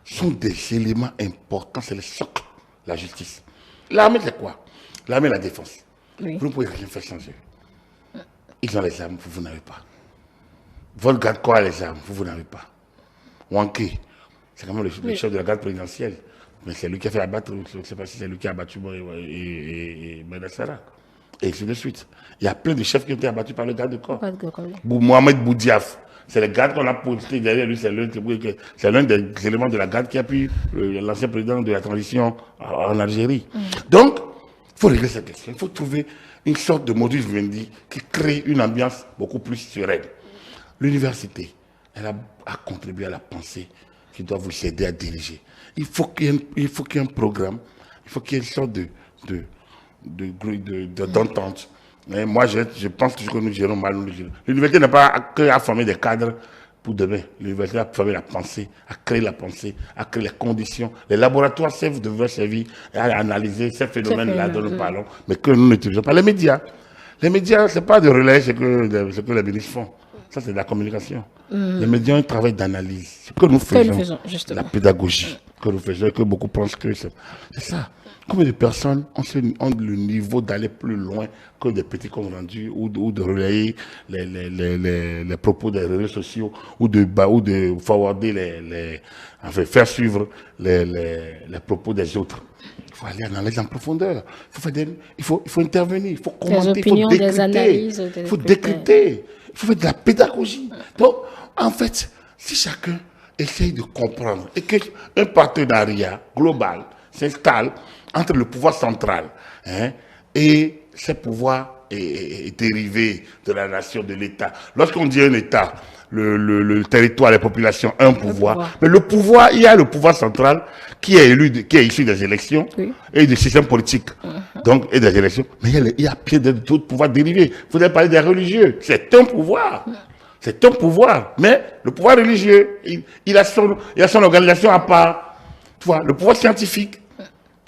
sont des éléments importants, c'est le socle, la justice. L'armée, c'est quoi? L'armée, la défense. Oui. Vous ne pouvez rien faire sans eux. Ils ont les armes, vous n'avez pas. Votre garde-corps a les armes, vous n'avez pas. Wanké, c'est quand même le chef de la garde présidentielle. Mais c'est lui qui a fait abattre, je ne sais pas si c'est lui qui a abattu et Benassara. Et ainsi de suite. Il y a plein de chefs qui ont été abattus par le garde-corps. Mohamed Boudiaf, c'est le garde qu'on a posté derrière lui, c'est l'un des éléments de la garde qui a pu l'ancien président de la transition en Algérie. Donc, il faut régler cette question. Il faut trouver une sorte de modus vivendi qui crée une ambiance beaucoup plus sereine. L'université, elle a contribué à la pensée qui doit vous aider à diriger. Il faut qu'il y ait un programme, il faut qu'il y ait une sorte d'entente. Moi, je pense que nous gérons mal. L'université n'a pas qu'à former des cadres pour demain. L'université a formé la pensée, a créé la pensée, a créé les conditions. Les laboratoires devraient servir à analyser ces phénomènes-là dont nous parlons, mais que nous n'utilisons pas. Les médias, ce n'est pas de relais ce que les ministres font. Ça, c'est de la communication. Les médias ont un travail d'analyse. Ce que nous faisons, la pédagogie que nous faisons, que beaucoup pensent que c'est ça. Combien de personnes ont le niveau d'aller plus loin que des petits comptes rendus ou de relayer les propos des réseaux sociaux ou de forwarder faire suivre les propos des autres. Il faut aller analyser en profondeur. Il faut intervenir, il faut commenter, il faut décrypter. Il faut faire de la pédagogie. Donc, en fait, si chacun essaye de comprendre et qu'un partenariat global s'installe entre le pouvoir central et ces pouvoirs est dérivé de la nation, de l'État. Lorsqu'on dit un État, le territoire, les populations, un pouvoir. Mais le pouvoir, il y a le pouvoir central qui est élu, qui est issu des élections et du système politique. Donc, et des élections. Mais il y a plein d'autres pouvoirs dérivés. Vous avez parlé des religieux. C'est un pouvoir. C'est un pouvoir. Mais le pouvoir religieux, il a son organisation à part. Tu vois, le pouvoir scientifique,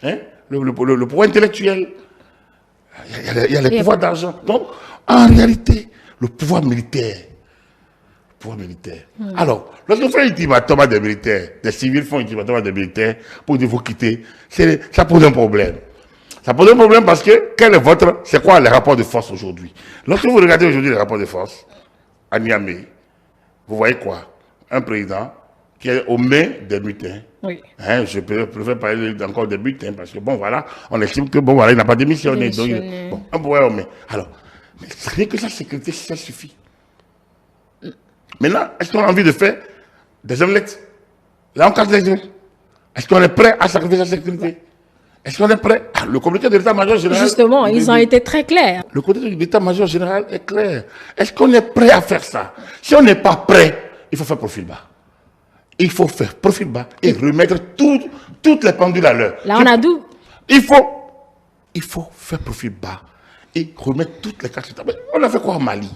hein, le pouvoir intellectuel. Il y a les pouvoirs d'argent. Donc, en réalité, le pouvoir militaire. Alors, lorsqu'on fait un ultimatum à des militaires, des civils font un ultimatum à des militaires pour dire qu'il faut quitter, ça pose un problème. Ça pose un problème parce que, c'est quoi les rapports de force aujourd'hui? Lorsque vous regardez aujourd'hui les rapports de force, à Niamey, vous voyez quoi? Un président qui est aux mains des mutins. Oui. Hein, je préfère parler encore des mutins parce que, bon, voilà, on estime que, bon, voilà, il n'a pas démissionné. Donc, bon, un pouvoir aux mains. Alors, mais rien que sa sécurité, ça suffit. Maintenant, est-ce qu'on a envie de faire des omelettes? Là, on casse les œufs. Est-ce qu'on est prêt à sacrifier sa sécurité? Est-ce qu'on est prêt? Le communiqué de l'état-major général... Justement, ils ont été très clairs. Le communiqué de l'état-major général est clair. Est-ce qu'on est prêt à faire ça? Si on n'est pas prêt, il faut faire profil bas. Il faut faire profil bas et remettre toutes les pendules à l'heure. Là, on a d'où? Il faut faire profil bas et remettre toutes les cartes. On a fait quoi au Mali?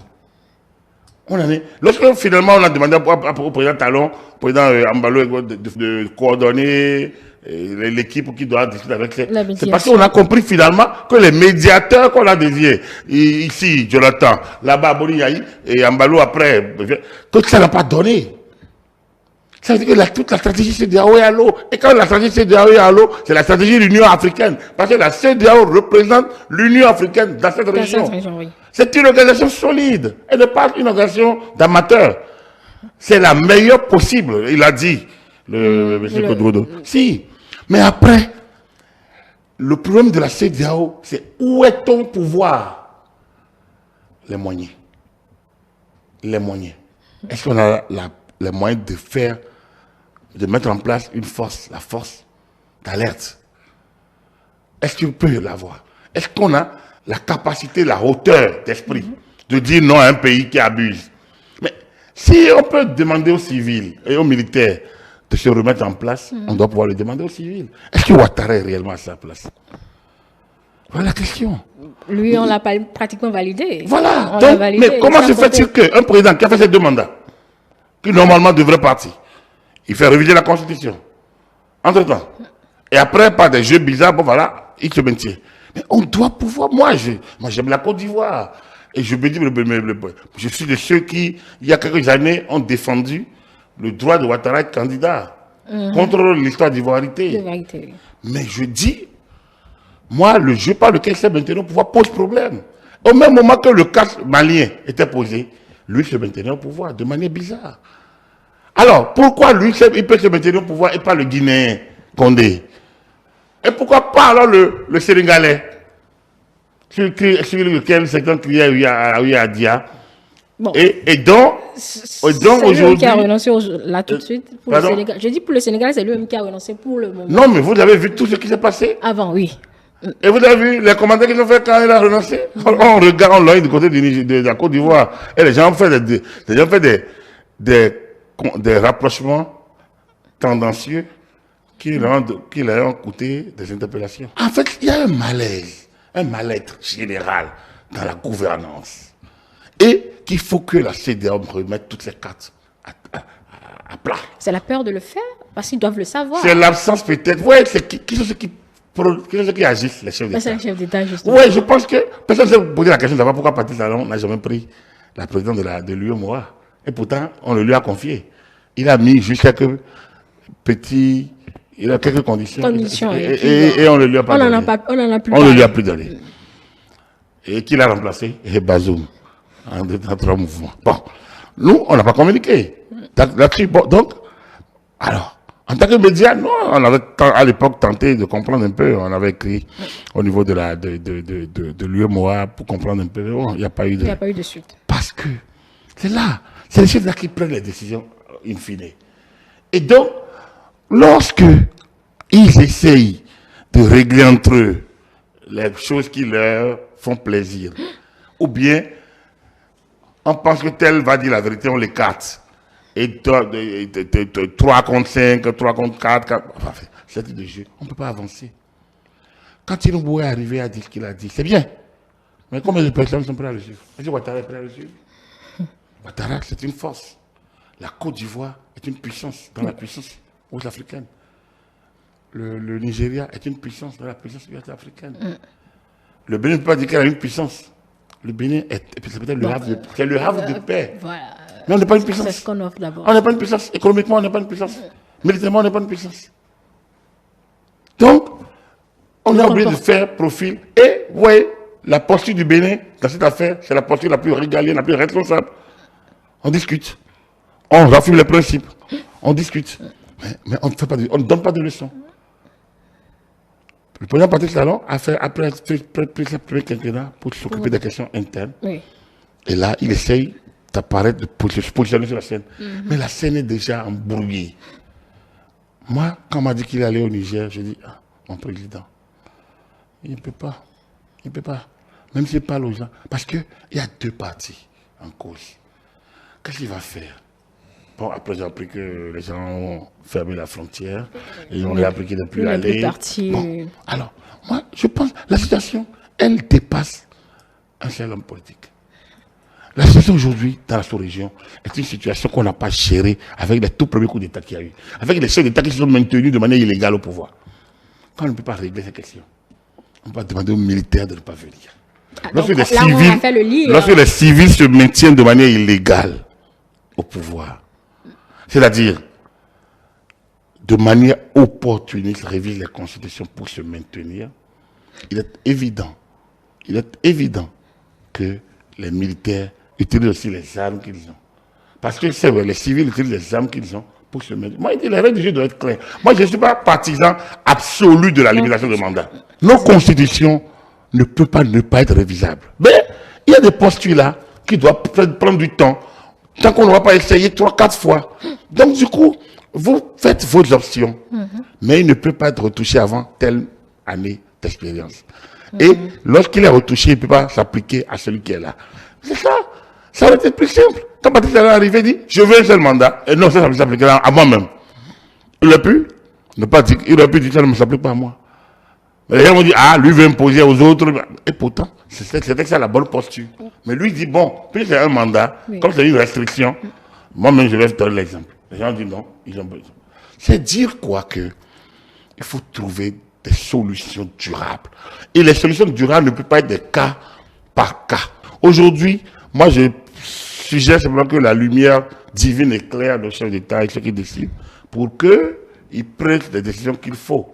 Lorsque finalement on a demandé au président Talon, au président Ambalo de coordonner l'équipe qui doit discuter avec c'est parce qu'on a compris finalement que les médiateurs qu'on a désignés, ici Jonathan, là-bas Boliaï et Ambalo après, que ça n'a pas donné. Ça veut dire que toute la stratégie CEDEAO est à l'eau. Et quand la stratégie CEDEAO est à l'eau, c'est la stratégie de l'Union africaine. Parce que la CEDEAO représente l'Union africaine dans cette région. Oui. C'est une organisation solide. Elle n'est pas une organisation d'amateurs. C'est la meilleure possible, il a dit, M. Kodrodo. Si. Mais après, le problème de la CEDEAO, c'est où est ton pouvoir? Les moyens. Les moyens. Est-ce qu'on a les moyens de mettre en place une force, la force d'alerte? Est-ce qu'on peut l'avoir? Est-ce qu'on a la capacité, la hauteur d'esprit de dire non à un pays qui abuse? Mais si on peut demander aux civils et aux militaires de se remettre en place, on doit pouvoir le demander aux civils. Est-ce que Ouattara est réellement à sa place? Voilà la question. Lui, on l'a pratiquement validé. Voilà. Donc, mais comment se fait-il qu'un président qui a fait ses 2 mandats, qui normalement devrait partir, il fait réviser la Constitution, entre-temps, et après, par des jeux bizarres, bon voilà, il se maintient. Mais on doit pouvoir, moi j'aime la Côte d'Ivoire, et je me dis, je suis de ceux qui, il y a quelques années, ont défendu le droit de Ouattara être candidat contre l'histoire d'ivoirité. Mais je dis, moi, le jeu par lequel c'est maintenant au pouvoir pose problème. Au même moment que le cas malien était posé, lui se maintenait au pouvoir de manière bizarre. Alors, pourquoi lui, il peut se maintenir au pouvoir et pas le Guinéen Condé? Et pourquoi pas alors le Sénégalais, sur lequel certains criaient à Dia? Bon. Et donc aujourd'hui... qui a renoncé là tout de suite pour le Sénégal. Je dis pour le Sénégal, c'est lui-même qui a renoncé pour le moment. Non, mais vous avez vu tout ce qui s'est passé? Avant, oui. Et vous avez vu les commentaires qu'ils ont fait quand il a renoncé? On regarde, on l'a du côté de la Côte d'Ivoire. Et les gens ont fait des rapprochements tendancieux qui leur ont coûté des interpellations. En fait, il y a un malaise, un mal-être général dans la gouvernance. Et qu'il faut que la CEDEAO remette toutes ses cartes à plat. C'est la peur de le faire, parce qu'ils doivent le savoir. C'est l'absence peut-être. Oui, c'est qui sont ceux qui agissent, les chefs d'État. C'est les chefs d'État, justement. Oui, je pense que personne ne s'est posé la question de savoir pourquoi Patrice Talon n'a jamais pris la présidence de l'UEMOA. Et pourtant, on le lui a confié. Il a mis juste quelques petits... Il a quelques conditions. Et on ne le lui a pas donné. On n'en a plus. On ne lui a plus donné. Et qui l'a remplacé? Et Bazoum. En 3 mouvements. Bon. Nous, on n'a pas communiqué. Bon, donc, alors, en tant que média, non, on avait à l'époque tenté de comprendre un peu. On avait écrit au niveau de l'UEMOA pour comprendre un peu. Bon, il n'y a pas eu de suite. Parce que c'est là. C'est les chefs là qui prennent les décisions in fine. Et donc, lorsque ils essayent de régler entre eux les choses qui leur font plaisir. Ou bien, on pense que tel va dire la vérité, on l'écarte. Et 3 contre 5, 3 contre 4, enfin, c'est type de jeu. On ne peut pas avancer. Quand Tinubu est arrivé à dire ce qu'il a dit, c'est bien. Mais combien de personnes sont prêtes à le suivre? Est-ce que Ouattara est prêt à le suivre? Ouattara, c'est une force. La Côte d'Ivoire est une puissance dans la puissance ouest-africaine. Le Nigeria est une puissance dans la puissance ouest-africaine. Le Bénin ne peut pas dire qu'elle a une puissance. Le Bénin est peut-être le havre de paix. Voilà. Mais on n'est pas une puissance. C'est ce qu'on offre d'abord. On n'est pas une puissance. Économiquement, on n'est pas une puissance. Militairement, on n'est pas une puissance. Donc, on a oublié de faire profil. Et, vous voyez, la posture du Bénin dans cette affaire, c'est la posture la plus régalienne, la plus responsable. On discute. On raffume les principes. On discute. Mais on ne donne pas de leçons. Le président Patrice Talon a fait après le premier quinquennat pour s'occuper des questions internes. Oui. Et là, il essaye d'apparaître, de se positionner sur la scène. Mais la scène est déjà embrouillée. Moi, quand on m'a dit qu'il allait au Niger, j'ai dit, ah, mon président, il ne peut pas. Il ne peut pas. Même s'il parle aux gens. Parce qu'il y a 2 parties en cause. Qu'est-ce qu'il va faire? Bon, après, j'ai appris que les gens ont fermé la frontière et on a appris qu'il ne plus aller. Bon, alors, moi, je pense que la situation, elle dépasse un seul homme politique. La situation aujourd'hui, dans la sous-région, est une situation qu'on n'a pas gérée avec les tout premiers coups d'État qu'il y a eu. Avec les chefs d'État qui se sont maintenus de manière illégale au pouvoir. Quand on ne peut pas régler ces questions, on va demander aux militaires de ne pas venir. Lorsque les civils se maintiennent de manière illégale au pouvoir, c'est-à-dire de manière opportuniste, révise les constitutions pour se maintenir, il est évident que les militaires utilisent aussi les armes qu'ils ont. Parce que c'est vrai, les civils utilisent les armes qu'ils ont pour se maintenir. Moi, les règles du jeu doivent être claires. Moi, je ne suis pas partisan absolu de la limitation de mandat. Nos constitutions ne peuvent pas ne pas être révisables. Mais il y a des postulats qui doivent prendre du temps, tant qu'on ne va pas essayer 3-4 fois. Donc, du coup, vous faites vos options, mais il ne peut pas être retouché avant telle année d'expérience. Et lorsqu'il est retouché, il ne peut pas s'appliquer à celui qui est là. C'est ça. Ça aurait été plus simple. Quand Patrice est arrivé, il dit, je veux un seul mandat. Et non, ça ne s'applique à moi-même. Il aurait pu ne pas dire, il aurait pu dire, ça ne me s'applique pas à moi. Mais les gens vont dire, ah, lui veut imposer aux autres. Et pourtant, c'était ça la bonne posture. Mais lui dit, bon, puis c'est un mandat, comme c'est une restriction, moi-même je vais donner l'exemple. Les gens disent non, ils ont besoin. C'est dire quoi que il faut trouver des solutions durables. Et les solutions durables ne peuvent pas être des cas par cas. Aujourd'hui, moi je suggère simplement que la lumière divine éclaire le chef d'État et ceux qui décident pour qu'ils prennent les décisions qu'il faut.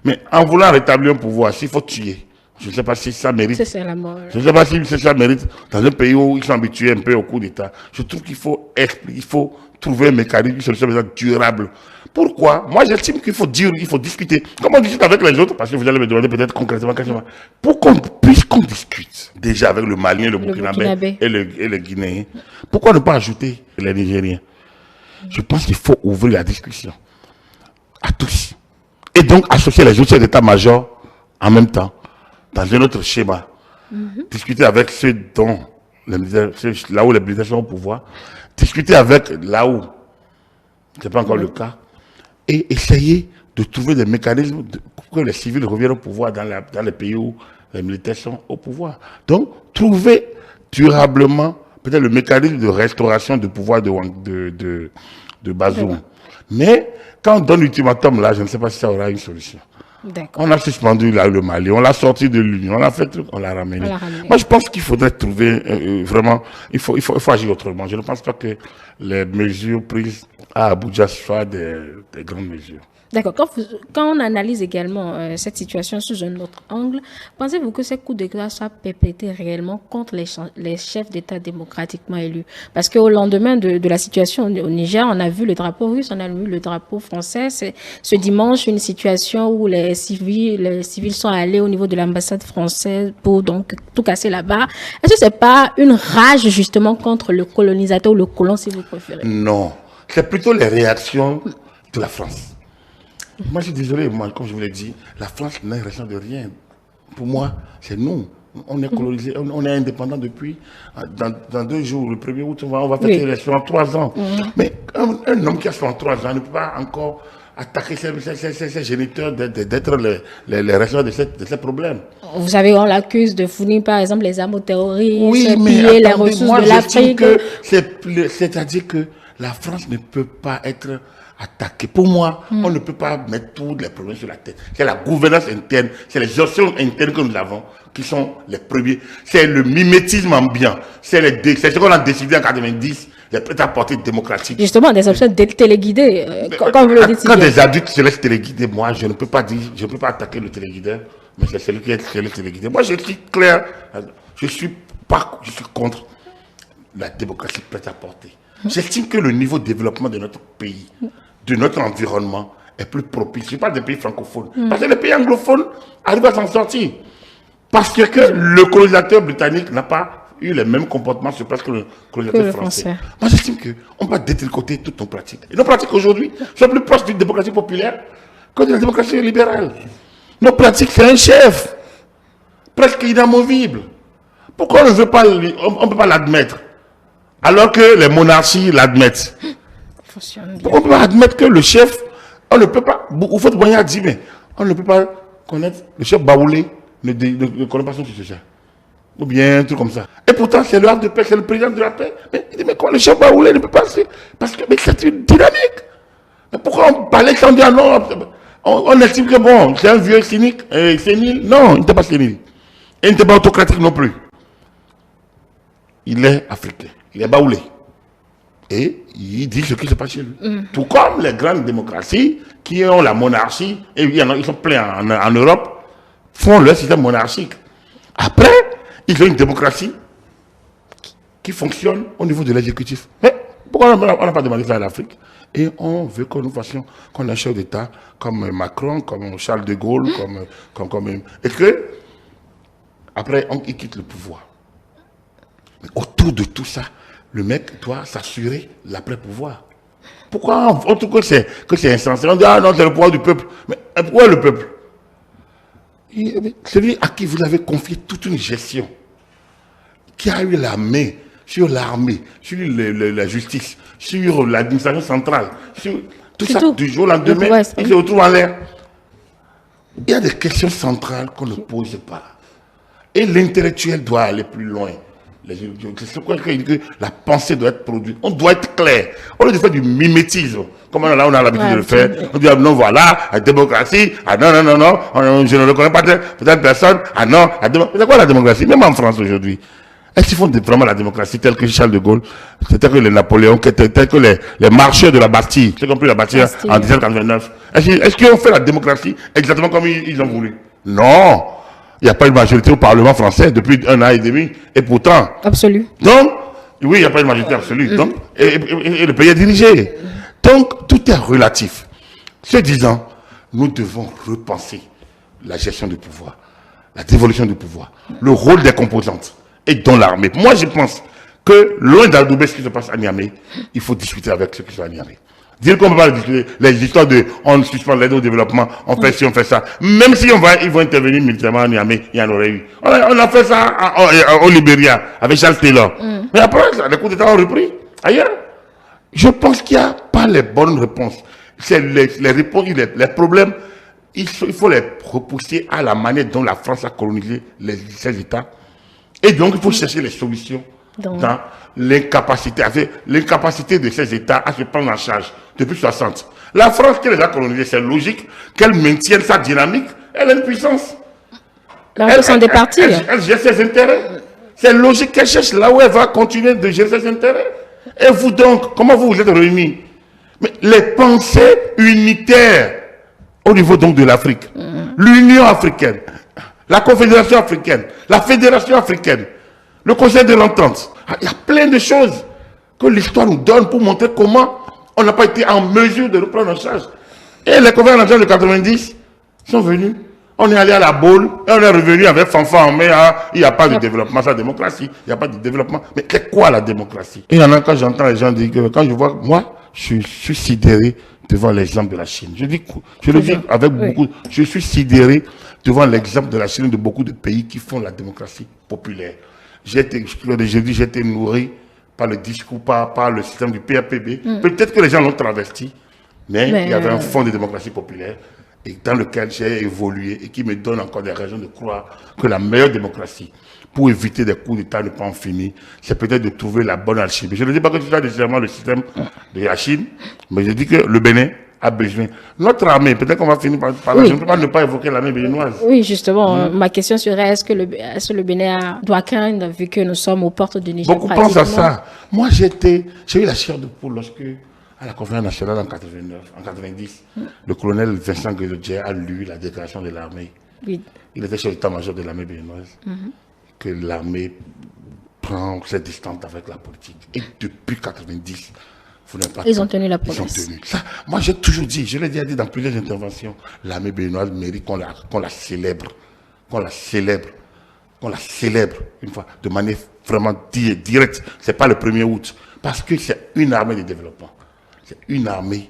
Mais en voulant rétablir un pouvoir, s'il faut tuer, je ne sais pas si ça mérite. C'est la mort. Je ne sais pas si ça mérite dans un pays où ils sont habitués un peu au coup d'État. Je trouve qu'il faut expliquer, il faut trouver un mécanisme, une solution durable. Pourquoi? Moi, j'estime qu'il faut dire, il faut discuter. Comment on discute avec les autres? Parce que vous allez me demander peut-être concrètement, pour qu'on discute déjà avec le Malien, le Burkinabé et le Guinéen. Pourquoi ne pas ajouter les Nigériens? Je pense qu'il faut ouvrir la discussion à tous. Et donc associer les autres d'état-major en même temps, dans un autre schéma. Discuter avec ceux dont là où les militaires sont au pouvoir, discuter avec là où ce n'est pas encore le cas, et essayer de trouver des mécanismes pour que les civils reviennent au pouvoir dans les pays où les militaires sont au pouvoir. Donc, trouver durablement peut-être le mécanisme de restauration du pouvoir de Bazoum. Mais quand on donne l'ultimatum là, je ne sais pas si ça aura une solution. On a suspendu là, le Mali, on l'a sorti de l'Union, on l'a fait truc, on l'a ramené. Moi, je pense qu'il faudrait trouver vraiment, il faut agir autrement. Je ne pense pas que les mesures prises à Abuja soient des grandes mesures. D'accord. Quand on analyse également cette situation sous un autre angle, pensez-vous que ces coups de grâce soient perpétrés réellement contre les chefs d'État démocratiquement élus? Parce qu'au lendemain de la situation au Niger, on a vu le drapeau russe, on a vu le drapeau français. C'est ce dimanche une situation où les civils sont allés au niveau de l'ambassade française pour donc tout casser là-bas. Est-ce que c'est pas une rage justement contre le colonisateur ou le colon, si vous préférez? Non, c'est plutôt les réactions de la France. Moi, je suis désolé, moi, comme je vous l'ai dit, la France n'a réaction de rien pour moi, c'est nous. On est colonisé, on est indépendant depuis. Dans 2 jours, le 1er août, on va fêter les 63 ans. Mais un homme qui a 63 ans ne peut pas encore attaquer ses géniteurs d'être les responsables de ces problèmes. Vous savez, on l'accuse de fournir, par exemple, les armes aux terroristes, Oui, piller les ressources de l'Afrique. C'est-à-dire que la France ne peut pas être attaquée. Pour moi, on ne peut pas mettre tous les problèmes sur la tête. C'est la gouvernance interne, c'est les options internes que nous avons qui sont les premiers. C'est le mimétisme ambiant. C'est ce qu'on a décidé en 90, les prêt-à-porter démocratique. Justement, des options téléguidées, comme vous le dites. Quand des adultes se laissent téléguider, moi, je ne peux pas attaquer le téléguideur, mais c'est celui qui est le téléguidé. Moi, je suis clair, je suis contre la démocratie prêt-à-porter. J'estime que le niveau de développement de notre pays, de notre environnement, est plus propice. Je parle des pays francophones. Parce que les pays anglophones arrivent à s'en sortir. Parce que le colonisateur britannique n'a pas eu les mêmes comportements sur place que le colonisateur français. Moi, j'estime qu'on va détricoter toutes nos pratiques. Et nos pratiques aujourd'hui sont plus proches d'une démocratie populaire que de la démocratie libérale. Nos pratiques, c'est un chef, presque inamovible. Pourquoi on ne veut pas, on ne peut pas l'admettre, alors que les monarchies l'admettent? Pourquoi on ne peut pas admettre que le chef, on ne peut pas, Houphouët Boigny dit, mais on ne peut pas connaître le chef Baoulé, ne connaît pas son successeur. Ou bien un truc comme ça. Et pourtant, c'est le havre de paix, c'est le président de la paix. Mais il dit, mais quoi, le chef Baoulé ne peut pas, parce que c'est une dynamique. Mais pourquoi on parlait sans dire non? On estime que bon, c'est un vieux cynique, sénile. Non, il n'était pas sénile. Et il n'était pas autocratique non plus. Il est africain, il est Baoulé. Et il dit ce qui se passe chez lui. Tout comme les grandes démocraties qui ont la monarchie, et ils sont pleins en Europe, font leur système monarchique. Après, ils ont une démocratie qui fonctionne au niveau de l'exécutif. Mais pourquoi on n'a pas demandé ça à l'Afrique? Et on veut que nous fassions, qu'on ait un chef d'État comme Macron, comme Charles de Gaulle, et que, après, il quitte le pouvoir. Mais autour de tout ça, le mec doit s'assurer l'après-pouvoir. Pourquoi on trouve que c'est insensé? On dit, ah non, c'est le pouvoir du peuple. Mais pourquoi le peuple? Celui à qui vous avez confié toute une gestion, qui a eu la main sur l'armée, sur la justice, sur l'administration centrale, sur tout ça, du jour au lendemain, il se retrouve en l'air. Il y a des questions centrales qu'on ne pose pas. Et l'intellectuel doit aller plus loin. C'est quoi que la pensée doit être produite. On doit être clair. Au lieu de faire du mimétisme, comme on a l'habitude de le faire, on dit, ah, non, voilà, la démocratie, ah non, je ne reconnais pas telle personne, ah non, c'est quoi la démocratie? Même en France aujourd'hui. Est-ce qu'ils font vraiment la démocratie telle que Charles de Gaulle, tel que les Napoléons, tel que les marcheurs de la Bastille, ceux qui ont pris la Bastille en 1789? Est-ce qu'ils ont fait la démocratie exactement comme ils ont voulu? Non. Il n'y a pas une majorité au Parlement français depuis 1 an et demi. Et pourtant... Absolu. Donc, oui, il n'y a pas une majorité absolue. Donc, et le pays est dirigé. Donc, tout est relatif. Ce disant, nous devons repenser la gestion du pouvoir, la dévolution du pouvoir, le rôle des composantes, et dans l'armée. Moi, je pense que, loin d'adouber ce qui se passe à Niamey, il faut discuter avec ceux qui sont à Niamey. Dire qu'on ne peut pas discuter les histoires de on suspend l'aide au développement, on fait ci, on fait ça. Même si ils vont intervenir militairement à Niamey, il y en aurait eu. On a fait ça au Libéria avec Charles Taylor. Mais après, les coups d'État ont repris ailleurs. Je pense qu'il n'y a pas les bonnes réponses. C'est les réponses, les problèmes, il faut les repousser à la manière dont la France a colonisé ces États. Et donc, il faut chercher les solutions dans l'incapacité de ces États à se prendre en charge depuis 60. La France qui les a colonisés, c'est logique qu'elle maintienne sa dynamique. Elle a une puissance. Elle s'en départir. Elle gère ses intérêts. C'est logique qu'elle cherche là où elle va continuer de gérer ses intérêts. Et vous donc, comment vous vous êtes réunis? Mais les pensées unitaires au niveau donc de l'Afrique, l'Union africaine, la Confédération africaine, la Fédération africaine, le Conseil de l'Entente. Il y a plein de choses que l'histoire nous donne pour montrer comment on n'a pas été en mesure de le prendre en charge. Et les conférences de 90 sont venus On est allé à la boule et on est revenu avec fanfare en main. Il n'y a pas de développement, c'est la démocratie. Il n'y a pas de développement. Mais c'est quoi la démocratie? Et il y en a quand j'entends les gens dire que quand je vois, moi, je suis sidéré devant l'exemple de la Chine. Je le dis avec beaucoup, je suis sidéré devant l'exemple de la Chine et de beaucoup de pays qui font la démocratie populaire. J'ai été nourri par le discours, par le système du PAPB. Peut-être que les gens l'ont travesti, mais il y avait un fond de démocratie populaire et dans lequel j'ai évolué et qui me donne encore des raisons de croire que la meilleure démocratie pour éviter des coups d'État ne pas en finir, c'est peut-être de trouver la bonne alchimie. Je ne dis pas que ce soit nécessairement le système de la Chine, mais je dis que le Bénin a besoin. Notre armée, peut-être qu'on va finir par là, je ne peux pas ne pas évoquer l'armée béninoise. Oui, justement, ma question serait, est-ce que le Bénin doit craindre, vu que nous sommes aux portes du Niger? Beaucoup pensent à ça. Moi, j'ai eu la chair de poule lorsque, à la conférence nationale en 90, le colonel Vincent Guédodier a lu la déclaration de l'armée. Oui. Il était chef d'état-major de l'armée béninoise. Que l'armée prend ses distances avec la politique. Et depuis 90, ils ont tenu la promesse. Ça, moi, j'ai toujours dit, je l'ai déjà dit dans plusieurs interventions, l'armée béninoise mérite qu'on la célèbre. Qu'on la célèbre. Qu'on la célèbre une fois, de manière vraiment directe. Ce n'est pas le 1er août. Parce que c'est une armée de développement. C'est une armée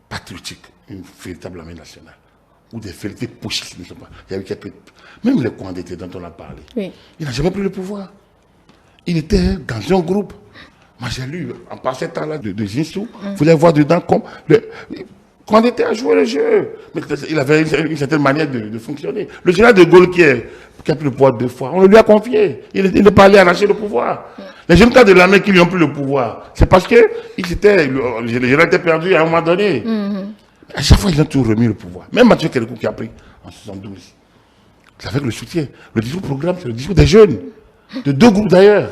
patriotique. Une véritable armée nationale. Où des vérités pochistes ne sont pas. Il y a eu quelques. Même le Kouandété dont on a parlé. Oui. Il n'a jamais pris le pouvoir. Il était dans un groupe. Moi, j'ai lu, en par ces temps-là, de Jinsou, vous voulez voir dedans comme. Kouandété a joué le jeu. Mais il avait une certaine manière de fonctionner. Le général de Gaulle qui a pris le pouvoir 2 fois, on le lui a confié. Il n'est pas allé arracher le pouvoir. Les jeunes cadres de l'armée qui lui ont pris le pouvoir, c'est parce que le général était perdu à un moment donné. À chaque fois, ils ont tout remis le pouvoir. Même Mathieu Kérékou qui a pris en 72. C'est avec le soutien. Le discours programme, c'est le discours des jeunes. De 2 groupes d'ailleurs.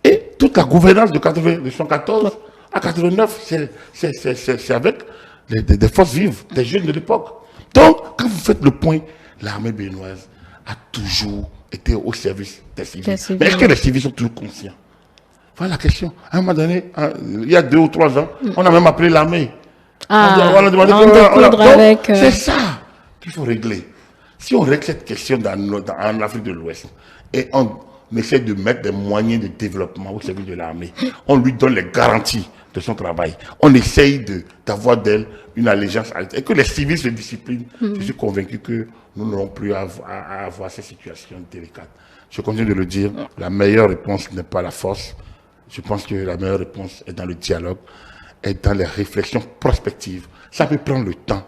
Et toute la gouvernance de 1914 à 89, c'est avec des forces vives, des jeunes de l'époque. Donc, quand vous faites le point, l'armée béninoise a toujours été au service des civils. Mais est-ce que les civils sont toujours conscients? Voilà la question. À un moment donné, il y a 2 ou 3 ans, on a même appelé l'armée. C'est ça qu'il faut régler. Si on règle cette question en Afrique de l'Ouest et on essaie de mettre des moyens de développement au service de l'armée, on lui donne les garanties de son travail, on essaye d'avoir d'elle une allégeance et que les civils se disciplinent, je suis convaincu que nous n'aurons plus à avoir ces situations délicates. Je continue de le dire, la meilleure réponse n'est pas la force. Je pense que la meilleure réponse est dans le dialogue et dans les réflexions prospectives. Ça peut prendre le temps,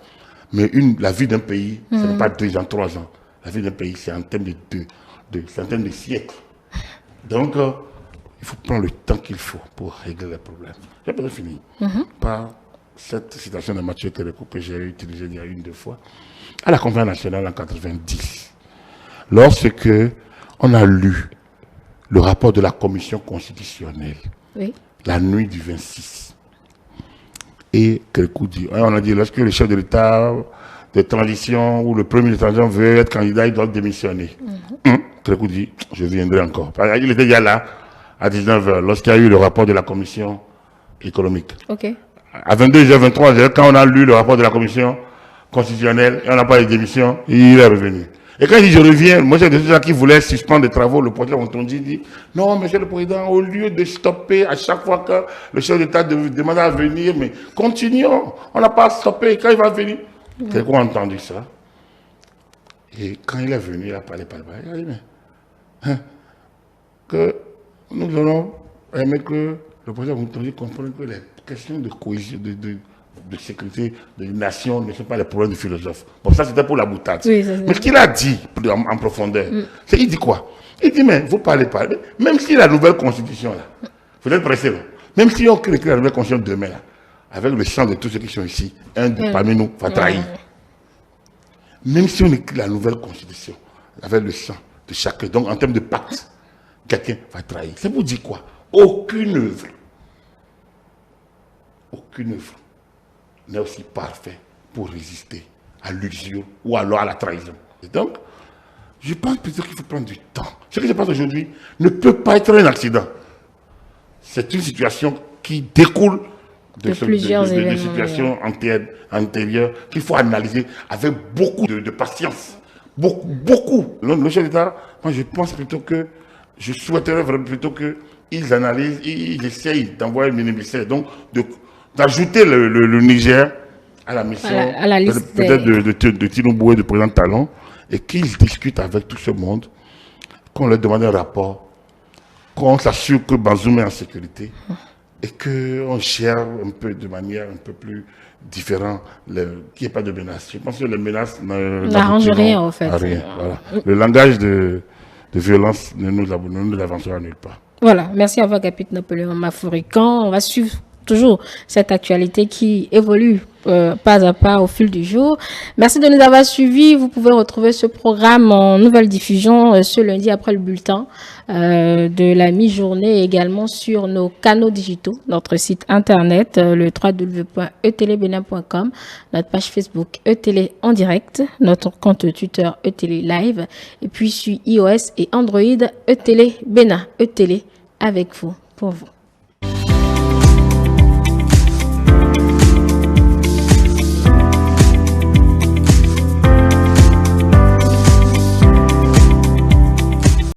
mais la vie d'un pays, ce n'est pas 2 ans, 3 ans. La vie d'un pays, c'est en termes de centaines de siècles. Donc, il faut prendre le temps qu'il faut pour régler les problèmes. J'ai peut-être fini par cette citation de Mathieu Kérékou que j'ai utilisée il y a 1-2 fois, à la conférence nationale en 90. Lorsque on a lu le rapport de la commission constitutionnelle, la nuit du 26, et Kérékou dit, on a dit, lorsque le chef de l'État de transition ou le premier de transition veut être candidat, il doit démissionner. Kérékou dit, je viendrai encore. Il était déjà là, à 19h, lorsqu'il y a eu le rapport de la commission économique. À 22h, 23h, quand on a lu le rapport de la commission constitutionnelle, et on n'a pas de démission, il est revenu. Et quand il dit je reviens, moi j'ai des gens qui voulaient suspendre les travaux, le président Ontonji dit non, monsieur le président, au lieu de stopper à chaque fois que le chef d'État demande à venir, mais continuons, on n'a pas stoppé, quand il va venir. Quelqu'un a entendu ça. Et quand il est venu, il a parlé par le bas, il a dit mais que nous allons aimer que le président Ontonji comprenne que les questions de cohésion, de sécurité de nation ne sont pas les problèmes de philosophes. Bon, ça c'était pour la boutade. Oui, mais ce qu'il a dit en profondeur, il dit quoi? Il dit, mais vous parlez pas. Même si la nouvelle constitution, là, vous êtes pressé, là, même si on crée la nouvelle constitution demain, là, avec le sang de tous ceux qui sont ici, un parmi nous va trahir. Même si on écrit la nouvelle constitution, avec le sang de chacun, donc en termes de pacte, quelqu'un va trahir. C'est pour dire quoi? Aucune œuvre n'est aussi parfait pour résister à l'usure ou alors à la trahison. Et donc, je pense plutôt qu'il faut prendre du temps. Ce qui se passe aujourd'hui ne peut pas être un accident. C'est une situation qui découle plusieurs événements. De situations antérieures qu'il faut analyser avec beaucoup de patience. Beaucoup. Le chef d'État, moi je pense plutôt que, je souhaiterais vraiment plutôt qu'ils analysent, ils essayent d'envoyer le ministère, donc d'ajouter le Niger à la mission, à la liste peut-être de Tinubu et de président Talon, et qu'ils discutent avec tout ce monde, qu'on leur demande un rapport, qu'on s'assure que Bazoum est en sécurité, et qu'on gère un peu de manière un peu plus différente, qu'il n'y ait pas de menaces. Je pense que les menaces n'arrangent rien, en fait. Rien, voilà. Le langage de violence ne nous avancera nulle part. Voilà, merci à vous, Agapit Napoléon Mafourican. On va suivre toujours cette actualité qui évolue pas à pas au fil du jour. Merci de nous avoir suivis. Vous pouvez retrouver ce programme en nouvelle diffusion ce lundi après le bulletin de la mi-journée, également sur nos canaux digitaux, notre site internet, le www.etelebenin.com, notre page Facebook eTélé en direct, notre compte Twitter eTélé Live, et puis sur iOS et Android eTélé Bénin, eTélé avec vous, pour vous.